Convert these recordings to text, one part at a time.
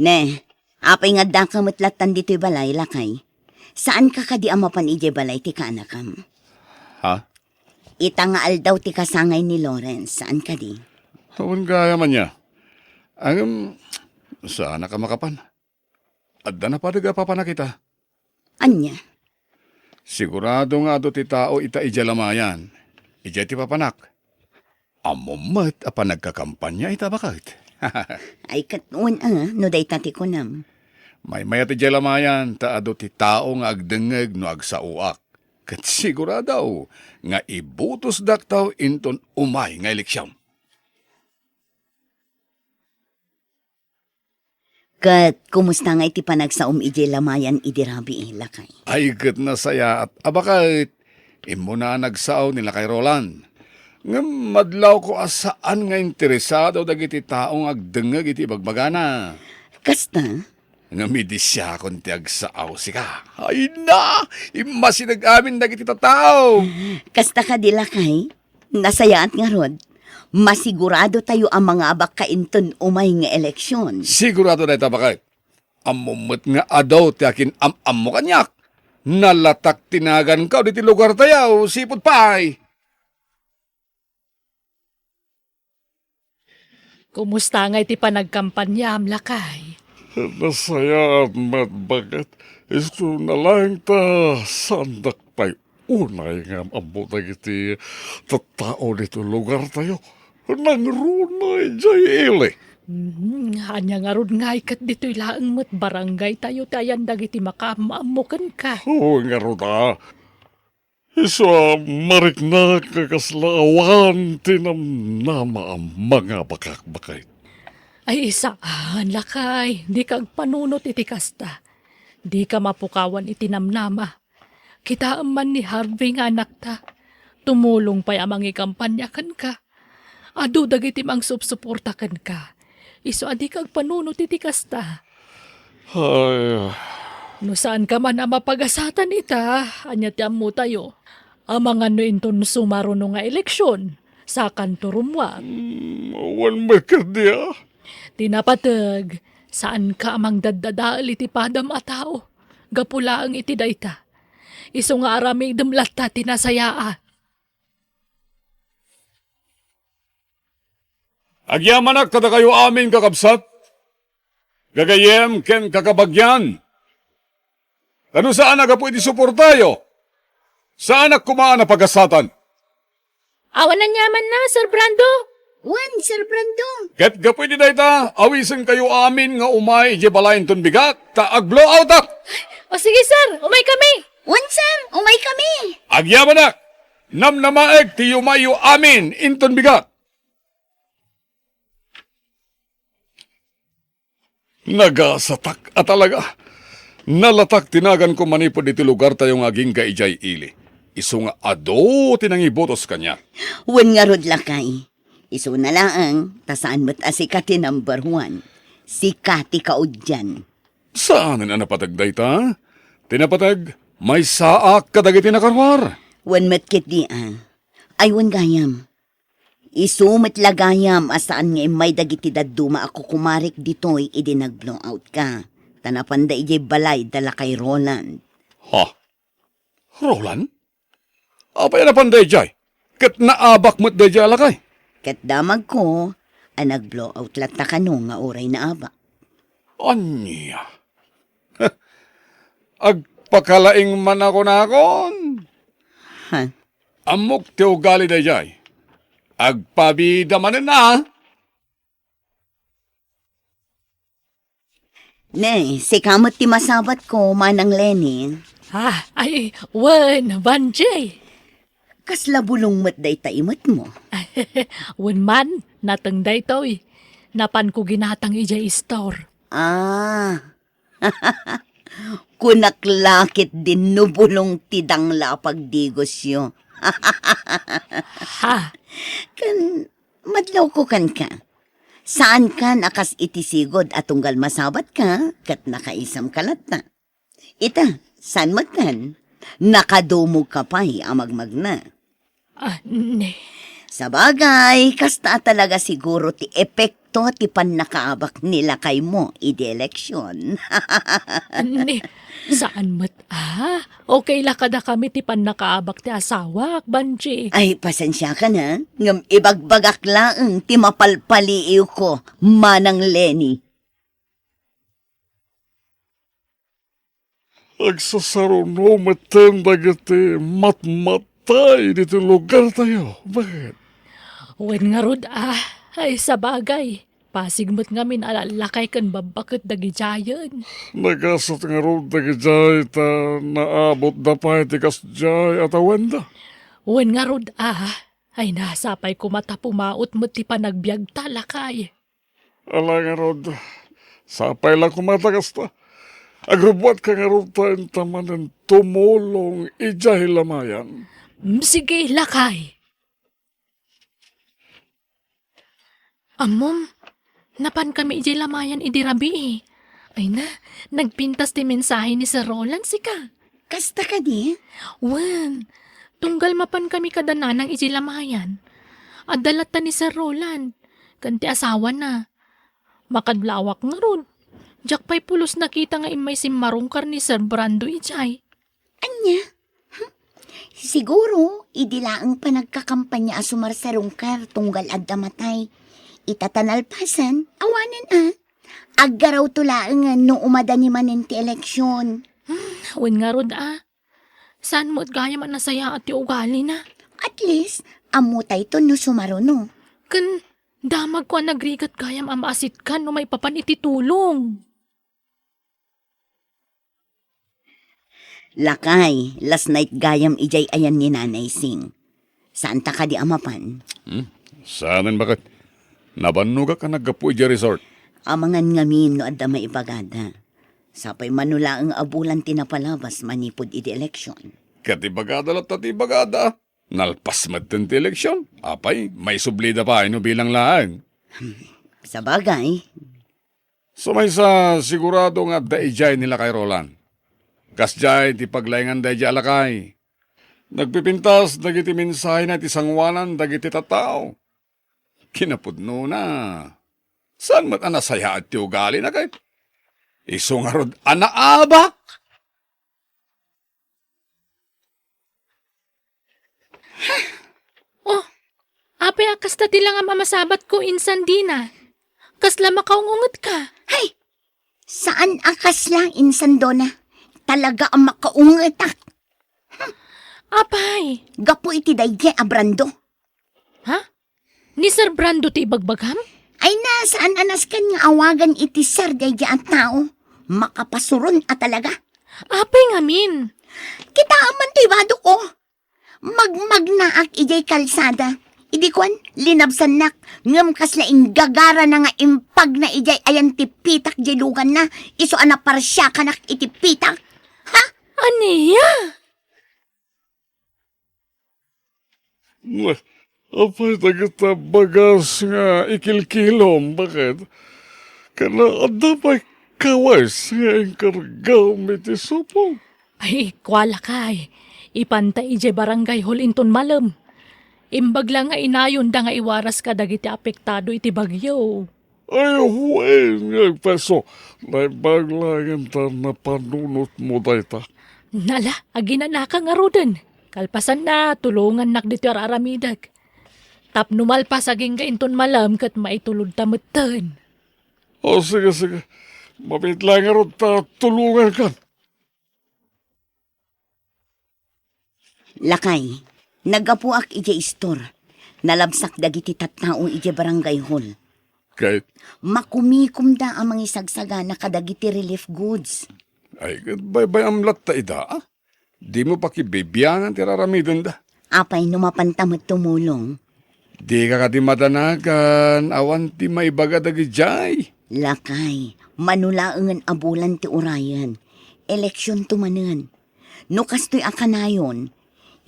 Ne, apay nga da kamutlatan dito'y balay, lakay. Saan ka kadi amapan ije balay ti kanakam? Ha? Itangaal daw ti kasangay ni Lawrence. Saan ka di? Huwag gaya man niya. Ang, saan ka makapan? Adda na padaga pa na kita. Anya? Sigurado nga do ti tao ita ijalamayan. Ija ti papanak. Amumat apa nagkakampanya ita bakit? Ay katun no day tati ko nam. May mayat ijalamayan taado ti tao nga agdengeg no agsauak. Kat sigurado nga ibutos daktaw inton umay nga eleksyon. Kat kumusta nga iti panagsaom ije lamayan idirabi lakay? Ay kat na saya at abakit. Imo na nagsaaw nila kay Roland. Nga madlaw ko asaan nga interesado dagiti taong agdengeg iti bagbagana. Kasta? Nga midisya kon ti agsaaw sika. Ay na! Imasinag amin dagiti tao. Kasta ka di lakay? Nasayaat nga rod. Masigurado tayo ang mga abak kainton umay nga eleksyon. Sigurado na itabakay. Amumot nga adaw ti akin am mo kanyak. Nalatak tinagan ka diti lugar tayaw, sipot pay. Kumusta nga iti panagkampanya am lakay? Nasaya at matbagat. Isto na lang ta sandak pa'y unay nga amutag iti tatao dito lugar tayo. Nang runay jay ili. Hanya nga ron nga ikat dito'y laang mo't barangay tayo tayan dagiti makamaamukan ka. Oo nga ruta. Iso marik na kakaslaawan tinamnama ang mga bakak-bakay. Ay isaan lakay, di kag panunot iti kasta. Di ka mapukawan iti namnama. Kita man ni Harvey nga anak ta. Tumulong pa'y amang ikampanyakan ka. Adu dagiti mang supsuportakan ka. Iso adi kag panunot iti kasta. Ay, No saan ka man ang mapagasatan ita, anya tiyam mo tayo. Amang ano inton sumaro no nga eleksyon, sa kanturumwag. wan makadya. Tinapatag, saan ka amang daddadaal iti padam a tao? Gapula ang iti dayta. Iso nga araming demlatta tinasayaa. Agyamanak kada kayo amin kakabsat. Gagayem ken kakabagyan. Ano saan aga pwede suportayo? Saan ak kumaan na pagasatan? Awan na nyaman na, Sir Brando. Wan, Sir Brando. Ket ga pwede dayta, awisan kayo amin nga umay je balayin ton bigat, ta ag-blow out ak. O sige, Sir, umay kami. Wan, Sir, umay kami. Agyamanak, namnamaeg ti yumayo amin inton bigat. Nagasatak at talaga. Nalatak tinagan ko manipod iti lugar tayong aging kaijay ili. Iso nga ado tinangibotos kanya. Wan nga rod lakay. Iso na laang, tasaan mo't asikati number 1. Si Kati Kaudyan. Saan na napatagday ta? Tinapatag, may saak kadagiti nakarwar. Wan matkit di Ay wan gayam. Isumit lagayam asaan nga may dagiti daduma ako kumarik dito'y idi nag-blow out ka. Tanapanda ijay balay dala kay Roland. Ha? Roland? Apay na panday jay? Kat naabak mo't day jay alakay? Kat damag ko, nag-blow out lata ka no nga oray na aba. Anya? Agpakalaing man ako na akon. Ha? Amok ti ugali day jay. Agpabida man na. Ne, si kamot ti masabat ko, manang Lenny. Ay, wan, Banjay. Kasla bulong mo't day taimot mo. Wan man, natang daytoy. Napan ko ginatang ijay store. Ah, kunaklakit din no bulong tidang lapagdigos yo. Ha? Kan, madlaw ko kan ka. Saan ka nakas itisigod at tunggal masabat ka, kat nakaisam kalat na. Ita, saan magkan? Nakadumog ka pa'y amagmag na. Ne. Sa bagay, kasta talaga siguro ti epekto ti panakaabak nila kay mo, idi eleksyon. Ni, saan mat Okay la kada kami ti nakaabak ti asawa, Banji. Ay, pasensya ka na. Ngam ibagbagak laeng ti mapalpaliiw ko, Manang Lenny. Agsasaruno matenda giti matmatay dito lugar tayo. Bakit? Wen nga rod ay sa bagay. Pasigmot nga min alalakay kan babakit dagi jayan. Nagasat nga ron dagijay ta naabot na pa iti kasjay at awenda. Wen nga rod ay nasapay ko mata pumaot mo ti panagbiag talakay. Ala nga ron, sapay lang kumatagas ta. Agrubuat ka nga ron tayong tamanan tumulong ijay lamayan. Sige, lakay. Amom, napan kami ijay lamayan idirabi. Ay na, nagpintas ti mensahe ni Sir Roland sika. Kasta ka di? Wen, tunggal mapan kami kadananang ijay lamayan. Adalat ta ni Sir Roland, kanti asawa na. Makadlawak nga ron. Jak pa'y pulos nakita nga imay si marungkar ni Sir Brando ijay. Anya? Siguro, idilaang panagkakampanya asumar sa rungkar tunggal adda matay. Itatanalpasan, awanan Aggaraw tulaang no umada ni manin ti eleksyon. Wen nga rod Saan mo't gaya man nasaya at ti ugali na? At least, amutay to no sumaruno. Kan damag ko nagrigat gayam amaasit kan no may papan ititulong. Lakay, last night gayam ijay ayan ni Nanay Sing. Saan ta ka di amapan? Saanan bakit? Nabanuga ka naggapu ija resort. Amangan ngamin no adda maipagada. Sapay manula ang abulan tinapalabas manipod iti eleksyon. Katibagada lang tatibagada. Nalpas matin ti eleksyon. Apay, may sublida pa no bilang laan. Sa bagay, So may sa sigurado nga daijay nila kay Roland. Kasjay ti paglayangan daijay alakay. Nagpipintas dagiti mensahe na ti sangwanan dagiti tatao. Kinapudno na. Saan mat anasaya at ti ugali na kahit? Iso nga rod anaabak. Oh, apay akas ta tila nga mamasabat ko insan dina. Kasla makaungungot ka. hay! Saan akas lang insandona? Talaga ang makaungetak. Apay, Gapo iti dayge abrando. ha? Ni Sir Brando ti ibagbagam? Ay na, saan anas kan nga awagan iti sir dayge ang tao? Makapasuron at talaga. Apay ngamin. Kita aman to ibado ko. Magmagnaak ijay kalsada. Idi kwan, linabsan nak. Ngam kaslaing gagara na nga impag na ijay ayan tipitak jelugan na. Iso anaparsya kanak itipitak. Ha? Aniya? Apay tagita bagas nga ikilkilom. Bakit? Kana ada pa'y kawas nga ingkargaw miti supong. Ay, kwala kay. Ipantay ije barangay hall inton malam. Imbag lang nga inayon da nga iwaras ka dagiti apektado iti bagyo. Ay, huwag nga peso. Naibaglayan ta na panunot mo dayta. Nala, aginanaka nga roden. Kalpasan na, tulungan nak dito aramidag. Tapnumal pa saging ka inton malam kat maitulod tamutan. O sige, sige. Mabit lang nga ron ta tulungan ka. Lakay, nagapuak ije store. Nalabsak dagiti tattao ije barangay hall. Kahit, Makumikum da ang mga isagsaga na kadagiti relief goods. ay, bay amlat ta ida, ah. Di mo pakibibiyangan ti raramidon da. Apay numapantamot tumulong. Di ka di madanagan, awan ti maibaga dagi jay. Lakay, manulaangan abulan ti urayan. Eleksyon tumanan. No kastoy akanayon,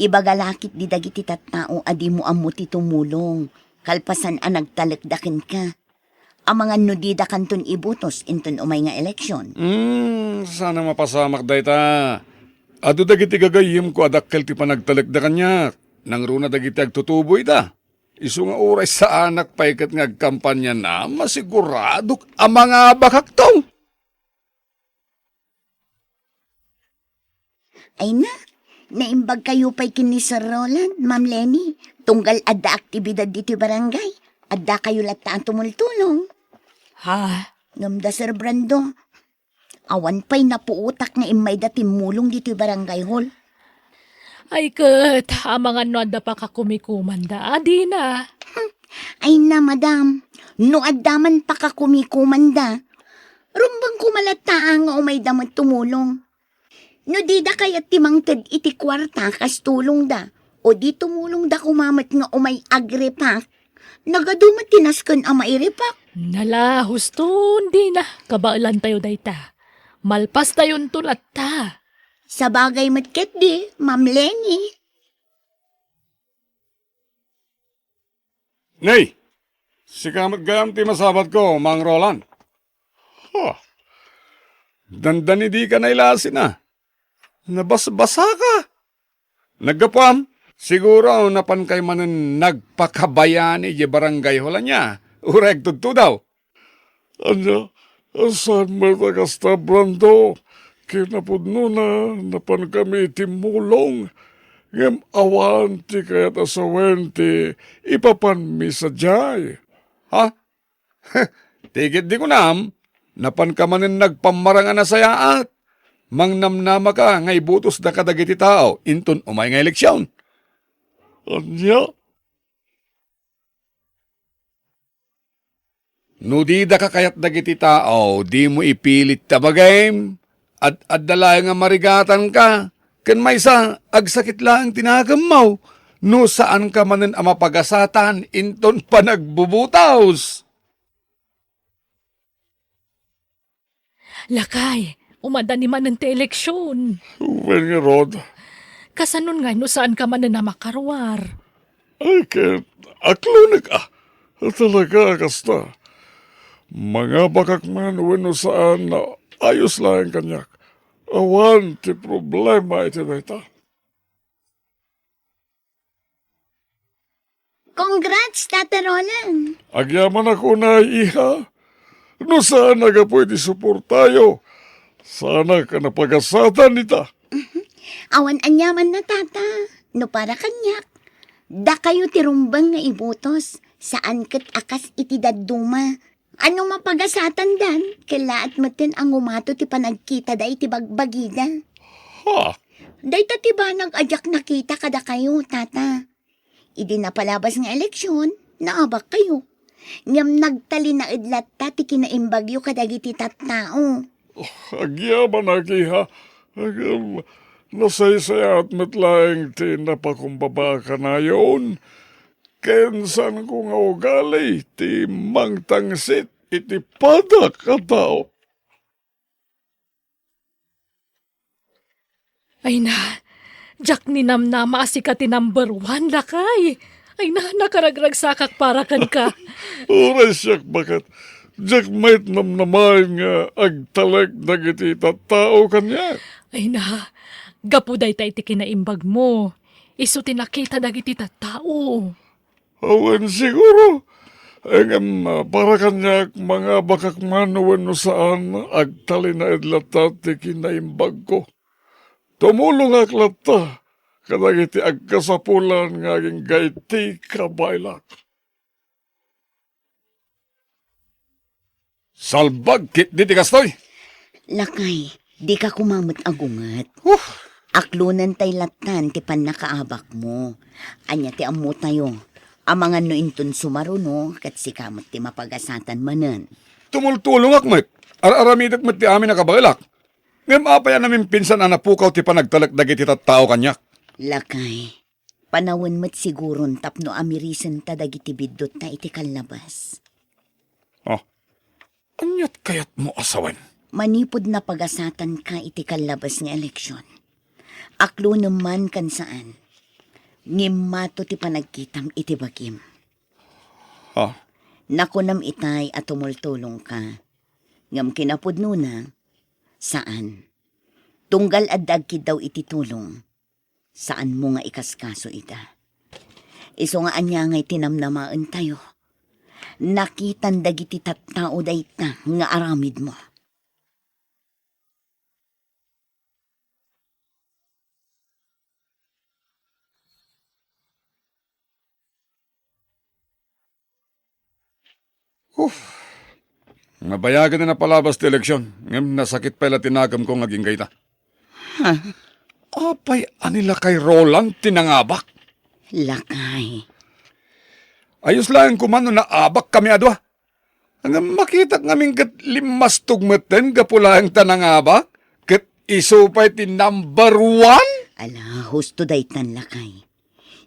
ibagalakit di dagiti tattao adi mo amo ti tumulong. Kalpasan ang nagtalagdakin ka. Ang mga nudida kanton ibutos inton umay nga eleksyon. Sana mapasamak day ta. Ado dagiti gagayim ko adakkel ti panagtalagda kanya. Nang runa dagiti agtutuboy ta. Isu nga oras sa anak pa ikat nga kampanya na masigurado ang mga bakaktaw. Ay na, naimbag kayo pa'y kini Sir Roland, Ma'am Lenny. Tunggal adda aktibidad dito barangay. Adda kayo lata ang tumultulong. Ha? Ngamda Sir Brando. Awan pa'y napuutak nga imay da timulong dito barangay hall. Ay kat, amang ano anda pa ka kumikumanda. Adi na. Ay na, madam. No addaman pa ka kumikumanda. Rumbang kumalata nga umay damang tumulong. No di da kaya timang ted iti kwarta kas tulong da. O di tumulong da kumamat nga umay agrepak. Nagadumat tinaskan ang mairipak. Nala, husto, hindi na. Kabailan tayo dayta. Malpas tayon tulat ta. Sa bagay matket di, Ma'am Lenny. Nay, si kamat gayam ti masabat ko, Mang Roland. Dandani di ka nailasin na. Nabasa ka. Nagkapam, siguro napan kay manan nagpakabayani di barangay hola niya. Ureg tudto daw. Anya, asan mo tagasta Brando? Kinapudno na, napan kami timulong. Ngem awan ti kaya't asawenti, ipapan mi sa jay. Ha? Tigit di ko nam, napan ka manan nagpamarangan na sayaat. Mangnamnama ka nga ibutos da kadagiti tao, inton umay nga eleksyon. Anya, No di da ka kayat dagiti tao, di mo ipilit tabagay, at adala nga marigatan ka. Ken maysa, agsakit lang tinagamaw, no saan ka manen ang mapagasatan, inton pa nagbubutaws. Lakay, umanda ni man ng eleksyon. when nga rod, Kasanon nga no saan ka man na makarwar. ay ket, aklunik talaga kasta. Mga bakakman when saan na ayos lang kanyak. Awan ti problema iti dayta. Congrats, Tata Roland. Agyaman ako na iha. No saan naga pwede suportayo. Sana ka napagasatan nita. Awan anyaman na, Tata. No para kanyak. Da kayo tirumbang nga ibutos. Saan kat akas iti daduma. Ano mapagasatan dan? Kailaat matin ang umato ti panagkita da iti bagbagida. Ha? Dayta ti ba nag-ajak nakita kada kayo, Tata? Idi na palabas nga eleksyon, naabak kayo. Ngam nagtali na idlat ta ti kinaimbagyo kadagiti tattao. Agyaman na iha. Agam, nasaysaya at matlaeng ti napakumbaba ka na yun. Kensan ko nga ugali, ti mangtangsit, iti padak ka tao. Ay na, Jack ni namnama asi ka ti number 1, lakay. Ay na, nakaragragsakak para kan ka. Oray siyak bakat, jak may't namnamay nga agtalag dagiti tattao kanya. Ay na, gapuday tayo ti kinaimbag mo. Isu tinakita dagiti tattao. Awan siguro, ang para kanya mga bakakmanuan no saan agtali na idlatat ti kinaimbag ko. Tumulong aklata, kadagiti agkasapulan nga aging gaiti kabaylak. Salbag kit di ti kastoy. Lakay, di ka kumamot agungat. Aklunan tay latan ti pan nakaabak mo. Anya ti ammo tayo. Amangan no inton sumaruno kat si kamot ti mapagasatan manen. Tumultulong akmet. Araramidat met ti amin nakabailak. Ngem apaya namin pinsan ang napukaw ti panagtalak dagiti tattao kanyak. Lakay, panawin mo't siguron tapno amirisen ta dagiti bidot na iti kalabas. Oh, anyat kayat mo asawan? Manipod na pagasatan ka iti kalabas nga eleksyon. Aklo naman kan saan. Ngimato ti panagkitam iti bagim. Ha? Nakunam itay at tumultulong ka. Ngam kinapudno na, saan? Tunggal addag daw iti tulong. Saan mo nga ikaskaso ita? Iso nga anya ngay tinamnamaan tayo. Nakitan dagiti tattao dayta nga aramid mo. Mabayagan na napalabas ti eleksyon. Ngam nasakit pala tinagam ko ngaging gayta. Apay anila kay Roland tinangabak. Lakay. Ayos lang kumano na abak kami adwa. Ang makita ngamin kat limas tugmeten kapulang tanangabak. Kat iso pa'y ti number 1. Ala, husto daytan lakay.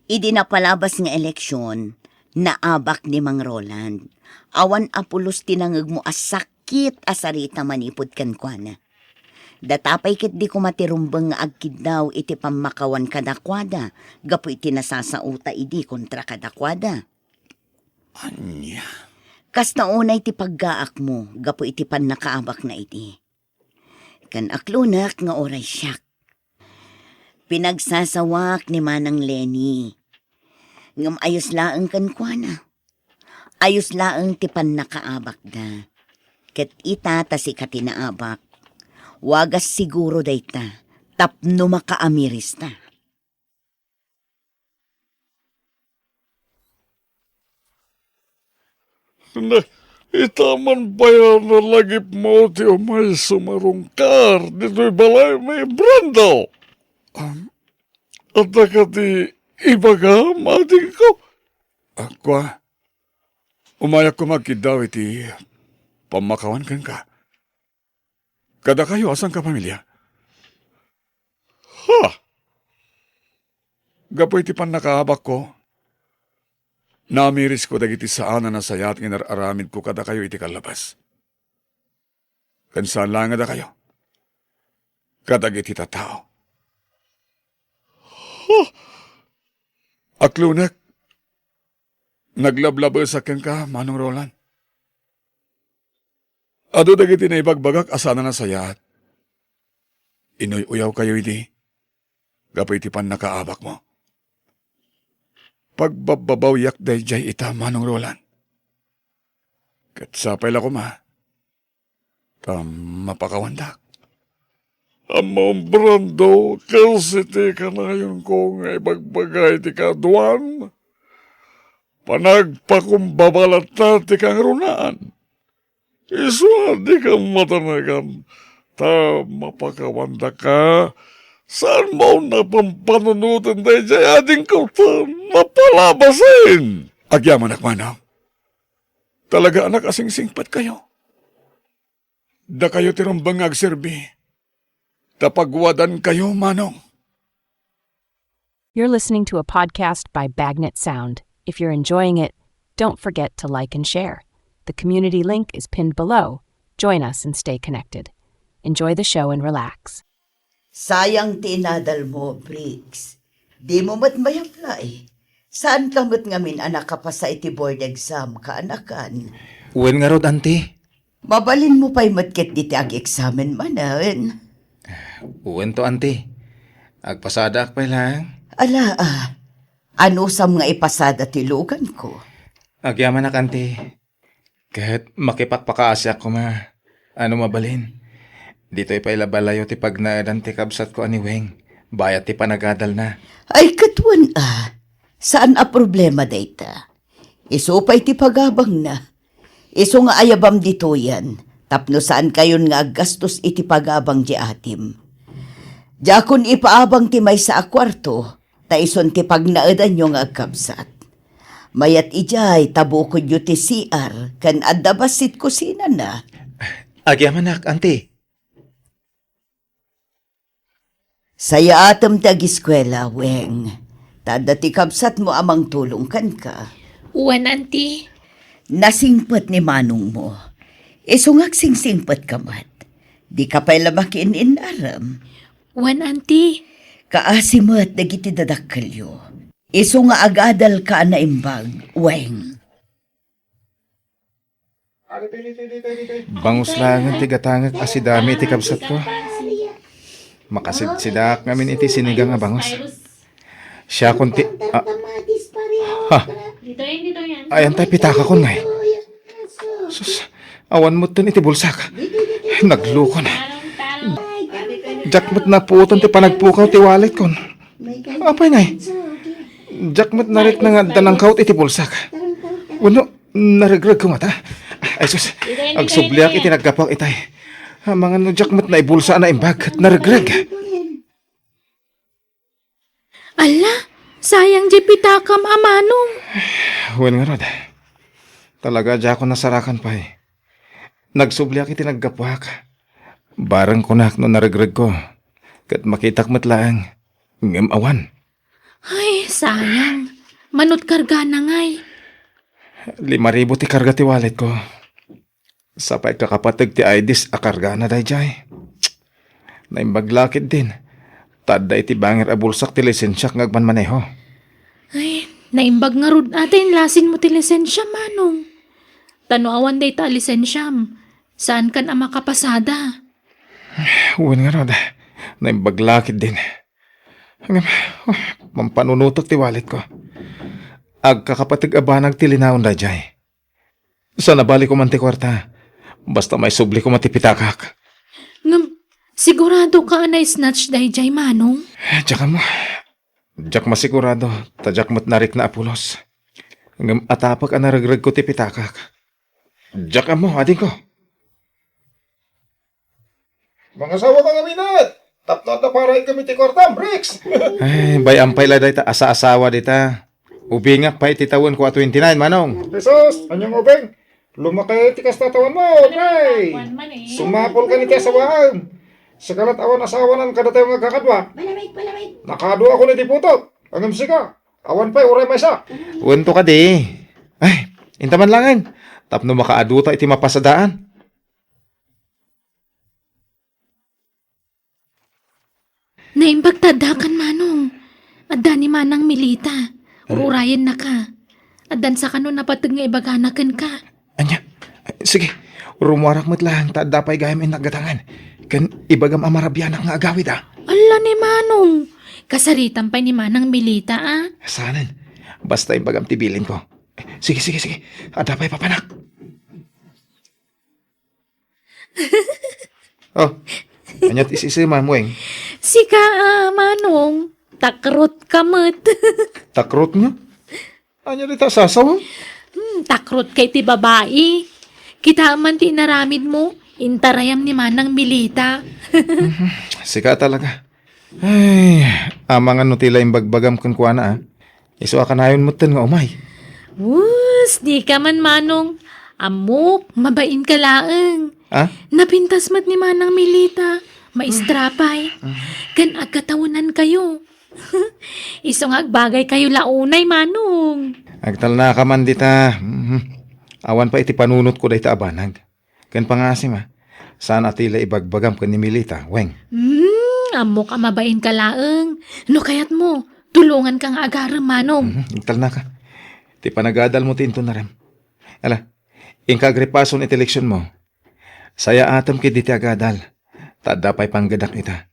Idi na palabas nga eleksyon, naabak ni Mang Roland. Awan apulos tinangag mo asakit asarita manipod kan kwa na. Datapay kit di ko matirumbang nga agkid daw iti pamakawan kadakwada, gapo iti nasasauta idi kontra kadakwada. Anya? Kas nauna iti paggaak mo, gapo iti pan nakaabak na iti. Kan aklunak nga oray siyak. Pinagsasawak ni Manang Lenny. Ngam ayos laang kan kwa na. Ayos laang ti pan nakaabak da. Ket ita ta si katinaabak. Wagas siguro dayta, tapno makaamiris ta. Na, itaman ba yan na lagip mo ti umay sumarungkar dito'y balay may Brando? At nakati ibaga mating ko. Kwa, umayak ko magkidaw iti pamakawan kan ka. Kada kayo asang ka pamilya? Ha? Gapoy ti pan nakahabak ko. Namiris ko dagiti saan na sayat nga nararamid ko kada kayo iti kalabas. Kansaan lang da kayo? Kadagiti tatao. Aklunak, naglablabo sa ka, Manong Roland. Ado dagiti na ibagbagak asana na sayat. Inoy-uyaw kayo iti. Gapoy iti pan nakaabak mo. Pagbababawyak day jay ita, Manong Roland. Katsapay la ko ma. Mapakawandak. Amang Brando, kasi ti ka na yun ko nga ibagbagay ti kaduan. Panagpakumbabalat na ti kang runaan. Iso di ka matanagan. Ta mapakawanda ka. Saan mo na pampanunutan tayo dyan ading ko ta mapalabasin? Agyaman akmanaw. Talaga anak asing singpat kayo. Da kayo tirumbang agserbi. Tapagwadan kayo, Manong. You're listening to a podcast by Bagnet Sound. If you're enjoying it, don't forget to like and share. The community link is pinned below. Join us and stay connected. Enjoy the show and relax. Sayang tinadal mo, Briggs. Di mo mat may-apply. Saan ka mat ngamin anak ka pa sa iti board exam kaanakan? Uwen nga rod, auntie. Mabalin mo pa'y matkit diti ag-examen manan. Uwen to, auntie. Agpasada pa lang. Ala, ano sam nga ipasada tilugan ko? Agyaman na, auntie. Kahit makipakpakaasya ko ma. Ano mabalin? Dito ipailabalayo ti pagnaadan ti kabsat ko aniweng. Bayat ti panagadal na. Ay katwan saan a problema dayta? Iso pa'y ti pagabang na. Iso nga ayabam dito yan. Tapno saan kayon nga gastos iti pagabang di atim. Jakon ipaabang ti may sa akwarto, ta ison ti pagnaadan nyo nga agkabsat. Mayat ijay tabukod yu ti CR, kan adabasit kusina na. Agyaman na, auntie. Saya atam tag-eskwela, weng. Tada ti kabsat mo amang tulong kan ka. Uwan, auntie. Nasingpat ni manong mo. Isungag singsingpat ka mat. Di ka pa'y lamakin inaram. Uwan, auntie. Kaasimat dagiti dadakkalyo. Iso nga agadal ka na imbag, weng. Bangus lang ang tigatangak asidami iti kabsat ko. Makasidsidak ngamin iti sinigang nga bangus. Siya kunti... Ha? Ayan tayo pitaka ko ngay. Sus, awan mo ito iti bulsak. Nagluko na. Jakmat na puutan ti panagpukaw ti wallet kon. Apay ngay. Jakmat na rin nga danang kaut iti bulsak. Wano, naragrag ko mata. Ay sus, agsubliak iti nagkapak itay. Mga no jakmat na ibulsa na imbag at naragrag. Ala, sayang di pitakam amanong. Wen nga rod. Talaga di ako nasarakan pa eh. Nagsubliak iti nagkapak. Barang kunak no naragrag ko. Kat makitak matlaang. Ngem awan. Ay, sayang. Manot karga na ngay. 5,000 ti karga ti wallet ko. Sapay kakapatag ti IDs a karga na dayjay. Naimbaglakit din. Tada iti bangir a bulsak ti lisensyak ngagman maneho. Ay, naimbag nga rod atin lasin mo ti lisensya, manong. Tanoawan day ta lisensyam. Saan kan ang makapasada? Uwan nga rod. Naimbaglakit din. Mampanunutok ti wallet ko. Agkakapatag abanag ti linaon dayjay. Sa nabali ko man ti kwarta. Basta may subli ko matipitakak. Ngam, sigurado ka na snatch dayjay, manong? Diyak mo. Diyak masigurado. Tadyak mo't narik na apulos. Ngam atapak ang naragrag ko ti pitakak. Diyak mo, ading ko. Mga sawa kang aminat! Tapno na para kami ti kwarta, bricks! Ay, bayampay la dayta. Asa-asawa dita. Ubingak pa ititawan ko a 29, manong. Jesus, anyong ubeng! Lumakay ti kastatawan mo, pre! Sumapol ka ni ti asawahan! Sa kalat awan asawanan kada tayo nga kakadwa. Nakadwa ako ni ti putot. Ang ka. Awan pa'y uray may sa. Unto ka di. Ay, intaman langin. Tapno makaaduta iti mapasadaan. Naimbag tadakan, manong. Adda ni manang milita. Ururayan na ka. Addan sa kanon napatag nga ibaganakan ka. Anya, sige. Rumuarak mo't lang. Tada pa'y gayam inagatangan. Kan ibagam amarabyanak nga agawid ah. Ala ni manong. Kasaritan pa ni manang milita ah. Sanan. Basta ibagam tibilin ko. Sige. Ada pa'y papanak. Oh, anyat isisima mo eh. Sika manong. Takrot kamot. Takrot nyo? Anya dita sasaw? Takrot kay ti babae. Kita man ti naramid mo. Intarayam ni manang milita. Sika talaga. Ay, amangan no tila imbagbagam kun kuana ah. Iso akanayon mo ten nga umay. Wus, di ka man manong. Amok, mabain ka laeng. Ah? Napintas mat ni manang milita. Maistrapay. Kan agkatawanan kayo. Isong agbagay kayo launay, manong. Agtal na ka man dita. Awan pa iti panunot ko dayta abanag. Kan pangasim ah. Saan atila ibagbagam kan ni Milita, weng. Amok ka mabain ka laeng. No kayat mo, tulungan kang agarem, manong. Agtal na ka. Ti panagadal mo tinto na rin. Ala, ingkagripason iti leksyon mo. Saya atam ki diti agadal. Tada pa'y panggadak ita.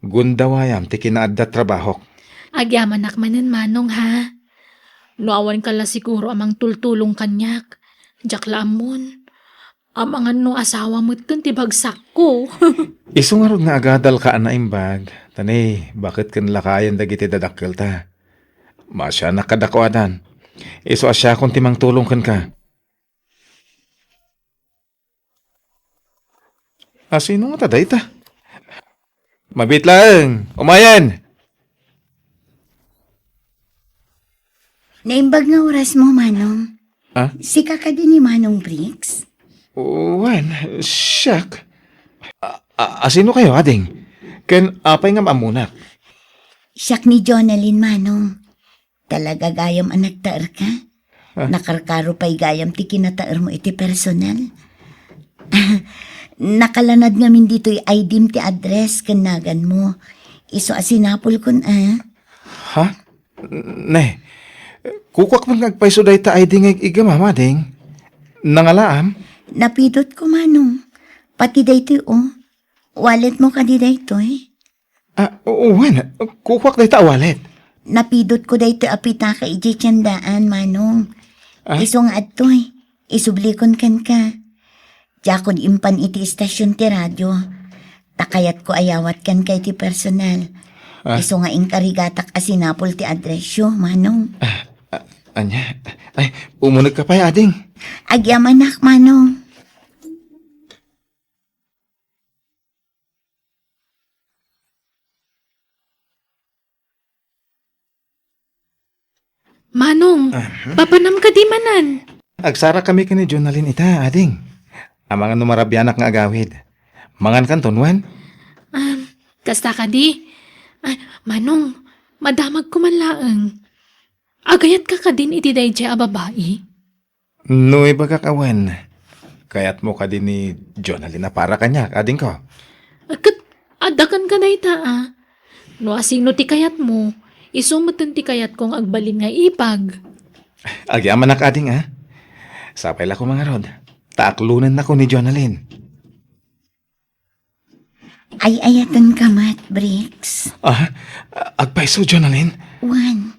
Gundawayam ti kinaadda trabahok. Agyaman nakmanin, manong, ha? No awan ka la siguro amang tultulong kanyak. Jakla amon. Amangan no asawa mo't kun ti bagsak ko. Isungarod nga agadal ka na imbag. Tani, bakit kan lakayan dagiti dadakkel ta? Masya nakadakwadan. Iso asya kung timang tulong kan ka. Sino nga taday ta? Mabit lang! Umayan! Naimbag nga oras mo, Manong. Ah? Sika ka din ni Manong Briggs? Wan, siyak. Sino kayo, ading? Ken apay nga mamunak. Siyak ni Jonalyn, Manong. Talaga gayam ang nagtaar ka? Nakarkaro pa'y gayam ti kinataar mo iti personal. Nakalanad ngamin dito'y ID ti address kanagan mo. Iso asinapol kun Ha? Ne, kukwak man ngagpaiso day ta ID nga igama, mading. Nangalaam? Napidot ko, Manong. Pati daytoy Wallet mo ka di daytoy. Wan, kukwak day ta wallet. napidot ko dayto apita ka iti tiyandaan, Manong. Iso nga atoy, isublikon kan ka. Jakon impan iti istasyon ti radyo. Takayat ko ayawat kan kay ti personal. Iso nga inkarigatak asinapol ti adresyo, Manong. Anya, ay, umunag ka pa, ading. Agyamanak, Manong. Manong, papanam ka di manan. Agsara kami ka ni Jonalyn ita, ading. Ang mga numarabyanak nga agawid. Mangan kan tonwan? Kasta ka di. Ay, Manong, madamag ko man laeng. Agayat ka din iti dayjay a babae. No, iba kakawan. Kayat mo ka din ni Jonalyn na para kanya, ading ko. Kat, adakan ka dayta ah. No asino ti kayat mo, isumutan ti kayat kong agbalin nga ipag. Agyaman na kading, ha? Sapay la ko mga rod. Taaklunan na ko ni Jonalyn. Ay ayatan ka, Matt Briggs. Agpaiso, Jonalyn. Juan,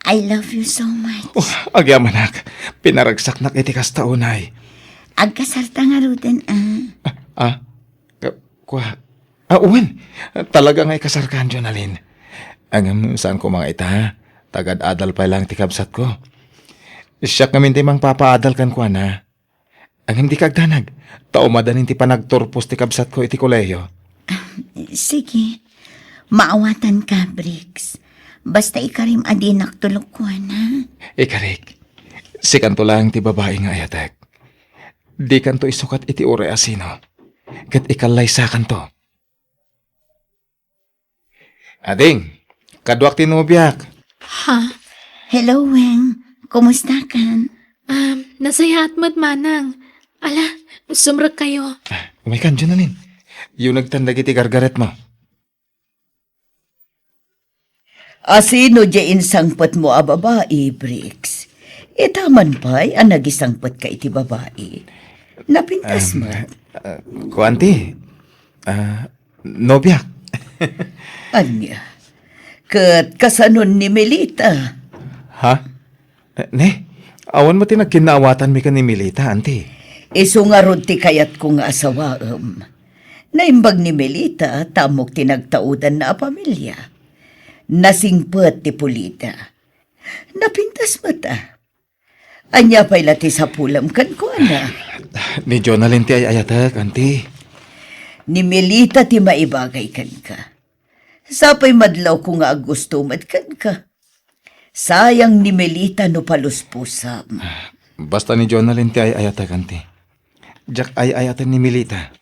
I love you so much. Agyaman nak. Pinaragsak nak iti kastaunay. Agkasarta nga ruten, Kuha. Uwan. Talaga nga'y kasarkan, Jonalyn. Ang saan ko mga ita, tagad-adal pa lang tikabsat ko. Siya kami ti mang papaadal kan ko na. Ang hindi kagdanag, taumadan ti panagturpos tikabsat ko iti koleyo. Sige, maawatan ka, Briggs. Basta ikarim adinak tulog ko, na. Ikarik, si kanto lang ti babae nga ayatek. Di kanto isukat iti ure asino. Kat ikalay sa kanto. Ading, kadwak tinubyak. Ha? Hello, Weng. Kumusta ka? Nasaya at manang. Ala, sumrag kayo. Umikan, Jonalyn. Yung nagtandag iti gargaret mo. Asino diyan sangpot mo a babae, Briggs? Itaman pa'y ang nagisangpot ka iti babae. Napintas mo. Kuanti, nobyak. Anya, kat kasanon ni Melita. Ha? Ne? Awan mo tinagkinaawatan mi ka ni Melita, anti. Iso nga rod ti kayat ko nga asawaam. Naimbag ni Melita, tamok tinagtaudan na a pamilya. Nasingpet ti Pulita. Napintas mata. Anya pa'y lati sa pulam kan ko, na. Ni Jonalyn ti ay ayatek, anti. Ni Melita ti maibagay kan ka. Sapay madlaw ko nga gusto kan ka. Sayang ni Melita no paluspusam. Basta ni Jonalyn ti ay ayatek, anti. Jack ay ayaten ni Melita.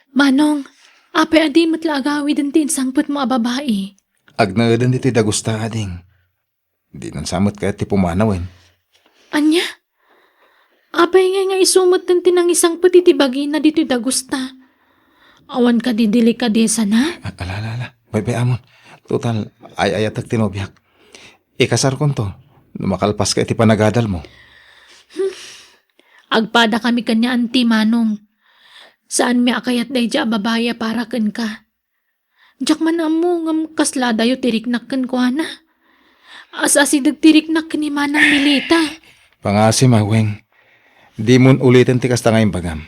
Manong, apay adi matla agawi din tin sangpot mo a babae. Agnaadan iti dagusta, ading. Di nan samot kaya ti pumanawin. Anya? Apay nga isumot din tinang isang pati ti bagina dito dagusta. Awan ka di delikadesa na? Alala, bay amon. Total, ay ayatek tinobyak. Ikasar kon to, numakalpas ka iti panagadal mo. Agpada kami kanya anti Manong. Saan mi akayat day dya babaya para ken ka? Diyak man amo ngam kasla dayo tiriknak ken ko na. Asasidag tiriknak ni Manang Milita. Pangasi, Maweng. Di mun ulitin ti kasta ngayong bagam.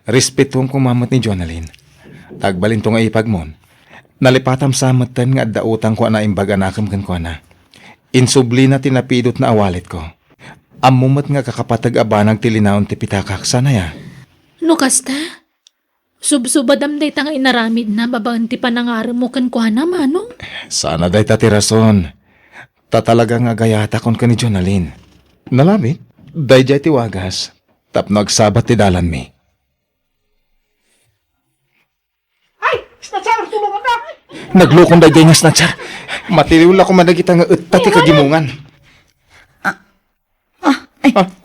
Respetuang kumamat ni Jonalyn. Tagbalin to nga ipag mon. Nalipatam sa matan nga dautang ko na imbaga nakam kan ko na. Insubli na tinapidot na awalit ko. Amumat nga kakapatag abanag tilinaon ti pitakak sana ya. No kasta? Subsubadam day tanga inaramid na babaan ti panangaram mo kan ko na Manong. Sana day tatirason. Tatalaga nga gayata kon ka ni Jonalyn. Nalamit, day jay ti wagas. Tapno agsabat ti dalan mi. Naglukong day nga snatcher. Matiliw ko managita nga utati kagimungan.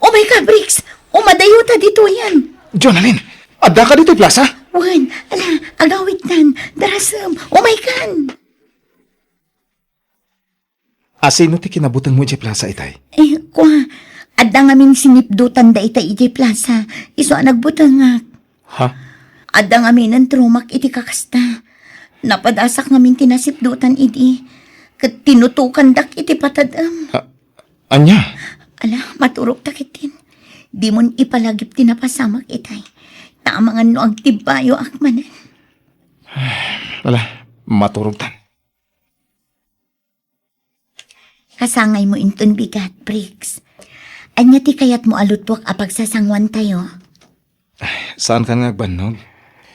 Oh my God, Briggs! Umadayuta dito yan! Jonalyn, adda ka dito plaza? Juan, ala, agawit nan, darasam, oh my God! Asino ti kinabutang mo di plaza itay? Kwa, adda nga min sinipdutan da ita iti plaza, iso nagbutang nga. Ha? Adda nga min ang trumak iti kakasta. Napadasak ngamin tinasipdutan idi. Kat tinutukan dak iti patadam. Anya? Ala, maturok takitin. Di mon ipalagip tinapasamak itay. Tamangan no agtibayo akmanan. Wala, maturog tan. Kasangay mo inton bigat, Briggs. Anya ti kayat mo alutpok apag sasangwan tayo. Saan ka nagbanog?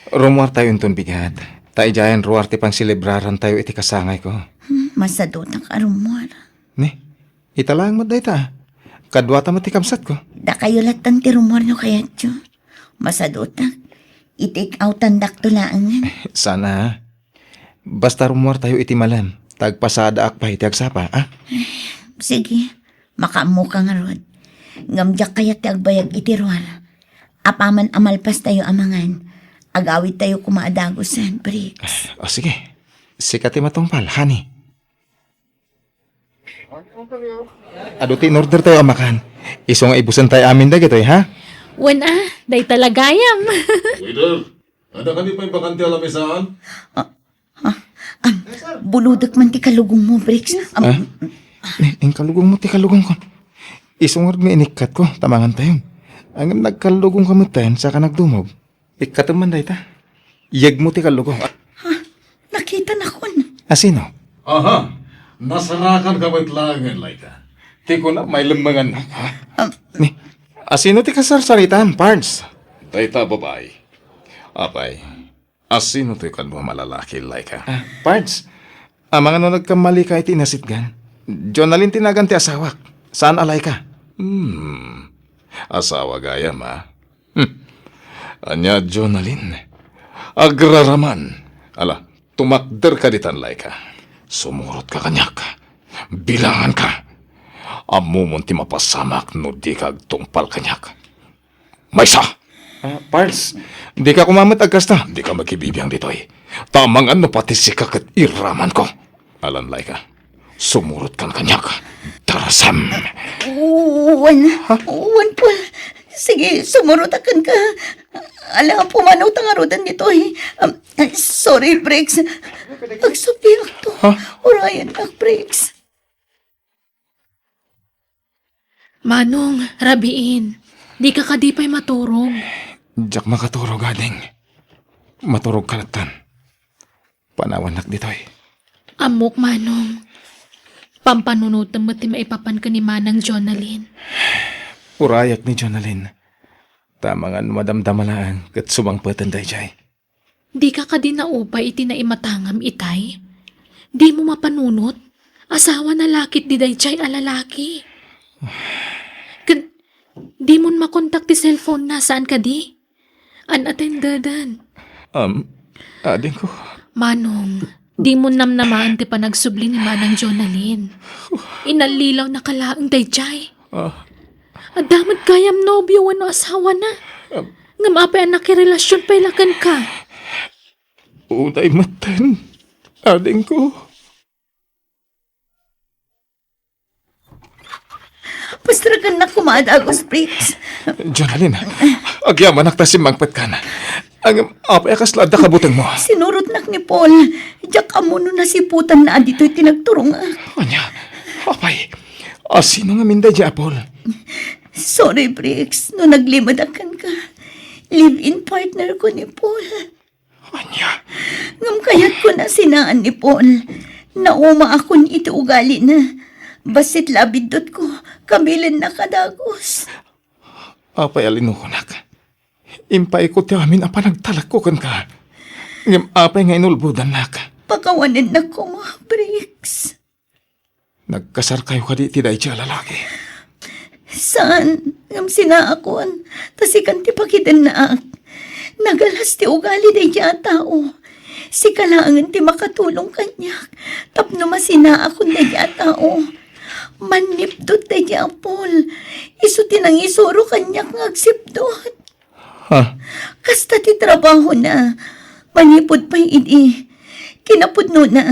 Rumwar tayo inton bigat. Taijayan ruwar ti pang selebraran tayo iti kasangay ko. Masadot ang karumor. Ni, italang mo day ta. Kadwata mo ti kamsat ko. Da kayo latan ti rumor no kayat yo. Masadot ang itik outan dak tulaangan. Sana. Basta rumwar tayo iti malam. Tagpasada akpay ti agsapa, ah? Sige, makamu ka nga rod. Ngamjak kayat ti agbayag iti ruwar. Apaman amalpas tayo amangan. Agawit tayo kumaadagusan, Briggs. O sige. Sikati matungpal, honey. Aduti in order tayo amakan. Iso nga ibusan tayo amin da gitoy, ha? Wen day talagayam. Waiter, ada ka di pa yung bakante alamisaan? Buludak man ti kalugong mo, Briggs. Ang kalugong mo, ti kalugong ko. Iso nga may inikat ko, tamangan tayo. Ang nagkalugong kamutayan, saka nagdumog. Ikat man day ta. Iyag mo ti kalugong. Nakita na kon. Asino? Aha, nasarakan ka ba't langan, Laika? Ti ko na may lumangan na. Ni, asino ti kasarsaritan, Pards? Tayta, babae. Apay, asino to'y kalmo malalaki, Laika? Pards, ang mga no nagkamali ka iti nasitgan. Jonalyn tinagan ti asawak. Saan alay ka? Asawa gaya, ma. Anya, Jonalyn. Agraraman. Ala, tumakder ka ditan, Laika. Sumurot ka kanyak. Bilangan ka. Amumon ti mapasamak no di kag tungpal kanyak. Maysa! Pards, di ka kumamit agkasta. Di ka magkibibiyang ditoy. Tamang ano pati sikak at iraman ko. Alan, Laika. Sumurot kan kanyak. Tarasam. Uwan po. Sige, sumurutakan ka. Alam, pumanaw tangarudan dito eh. Sorry, Briggs. Agsubiyak to. Urayan ak, Briggs. Manong, rabiin. Di ka kadipay maturog. Diyak makaturog, ading. Maturog kalatan. Panawanak ditoy. Amok, Manong. Pampanunutan mo ti maipapan ka ni Manang Jonalyn. Urayak ni Jonalyn. Tamangan madamdamalaan kat sumangpatan day jay. Di ka ka din naupay iti naimatangam itay. Di mo mapanunot. Asawa na lakit di day jay alalaki. Di mo makontak ti cellphone na saan ka di? Unattendedan. Ading ko. Manong, di mo namnamaan ti panagsubli ni Manang Jonalyn. Inalilaw na kalaang day jay. Adamad kayam nobyo wano asawa na. Ngamapay anak relasyon pa ilakan ka. Unay matan. Ading ko. Pastragan na kumadagos, Briggs. Jonalyn, agyaman nakta si Mangpet ka na. Ang apay akaslada kabutang mo. Sinurot nak ni Paul. Diyak amuno na si putan na dito'y tinagturong ak. Anya, apay, sino nga minda di Apol? Sorry, Briggs. No naglimadakan ka. Live-in partner ko ni Paul. Anya, Ngam kayat ko na sinaan ni Paul. Nauma akon iti ugali na. Basit labidot ko. Kabilin na kadagos. apay alinuhunak. Impay ko ti amin apa nagtalagkukan ka. Ngam apay nga inulbudan nak. Pakawanin na ko mga Briggs. Nagkasar kayo ka di tiday siya lalaki. Saan? Ngam sinaakon. Tasikan ti pakitin na ak. Nagalas ti ugali day siya tao. Si kalaangan ti makatulong kanyak. Tapno masina akon day siya tao. Manipdot day siya Paul. Iso tinang isuro kanyak ngagsipdot. Ha? Kasta ti trabaho na. Manipod pa'y idi. Kinapudno na.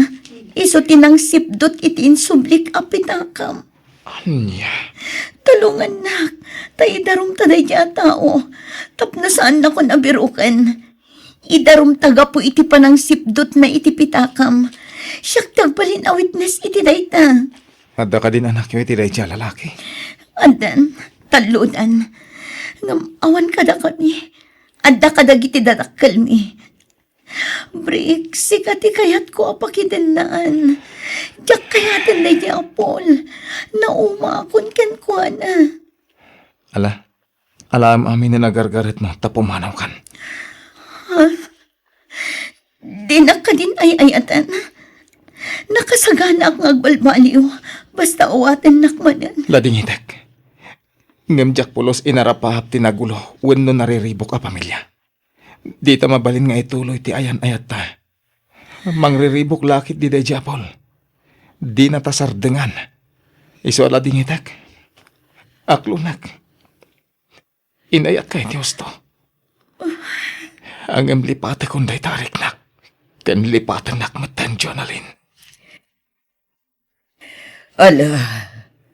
Iso tinang sipdot iti insublik apitakam. Anya, Tulungan nak. Tayo darong taday niya tao. Tapno saan na ko nabirukan. Idarum taga po iti panang sipdot na iti pitakam. Siyak tagbalin a witness iti dayta. Adda ka din anak yo iti dayta lalaki. Andan, talunan. Ngam awan kada kami. Adda kada giti dadakkel mi. Brik, sikati kayat ko apakidanaan. Diyak kayatan na di apol. Nauma akon ken ko na. Alam amin na nagargaret mo, tapumanaw kan. Di na ka din ay-ayatan. Nakasagana ang agbalbaliw. Basta uwatan nakmanan. Lading itek. Ngamjak pulos inarapahap tinagulo, wenno nariribok a pamilya. Di ta mabalin nga ituloy ti ayan ayat ta. Mangriribok lakit di day japol. Di na tasardengan. Iso lading itek. Aklunak. Inayat kay Diyos to. Ang emlipate kong day tarik nak. Ken lipatan nak matan Jonalyn. Ala,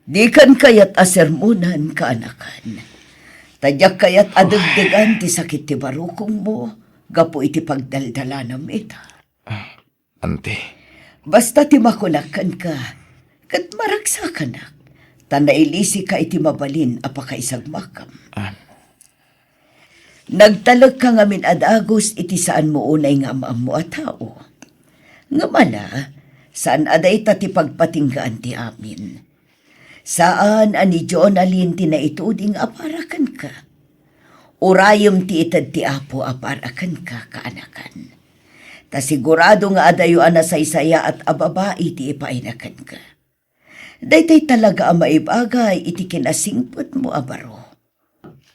di kan kayat asermunan kaanakan. Tadyak kayat adagdagan ti sakit ti barukong mo. Gapo iti pagdaldalanam ita. Ante, Basta ti makulakan ka. Kat maragsakan tanailisi ka iti mabalin apakaisag makam. Nagtalag ka ngamin adagos iti saan mo unay nga amaam mo a tao. Nga mala, saan aday ta ti pagpatinggaan ti amin. Saan ani Jonalyn ti naituding aparakan ka. Urayom ti itad ti apo aparakan ka kaanakan. Ta sigurado nga adayo anasaysaya at ababai ti ipainakan ka. Daytay talaga ang maibagay iti kinasingpot mo abaro.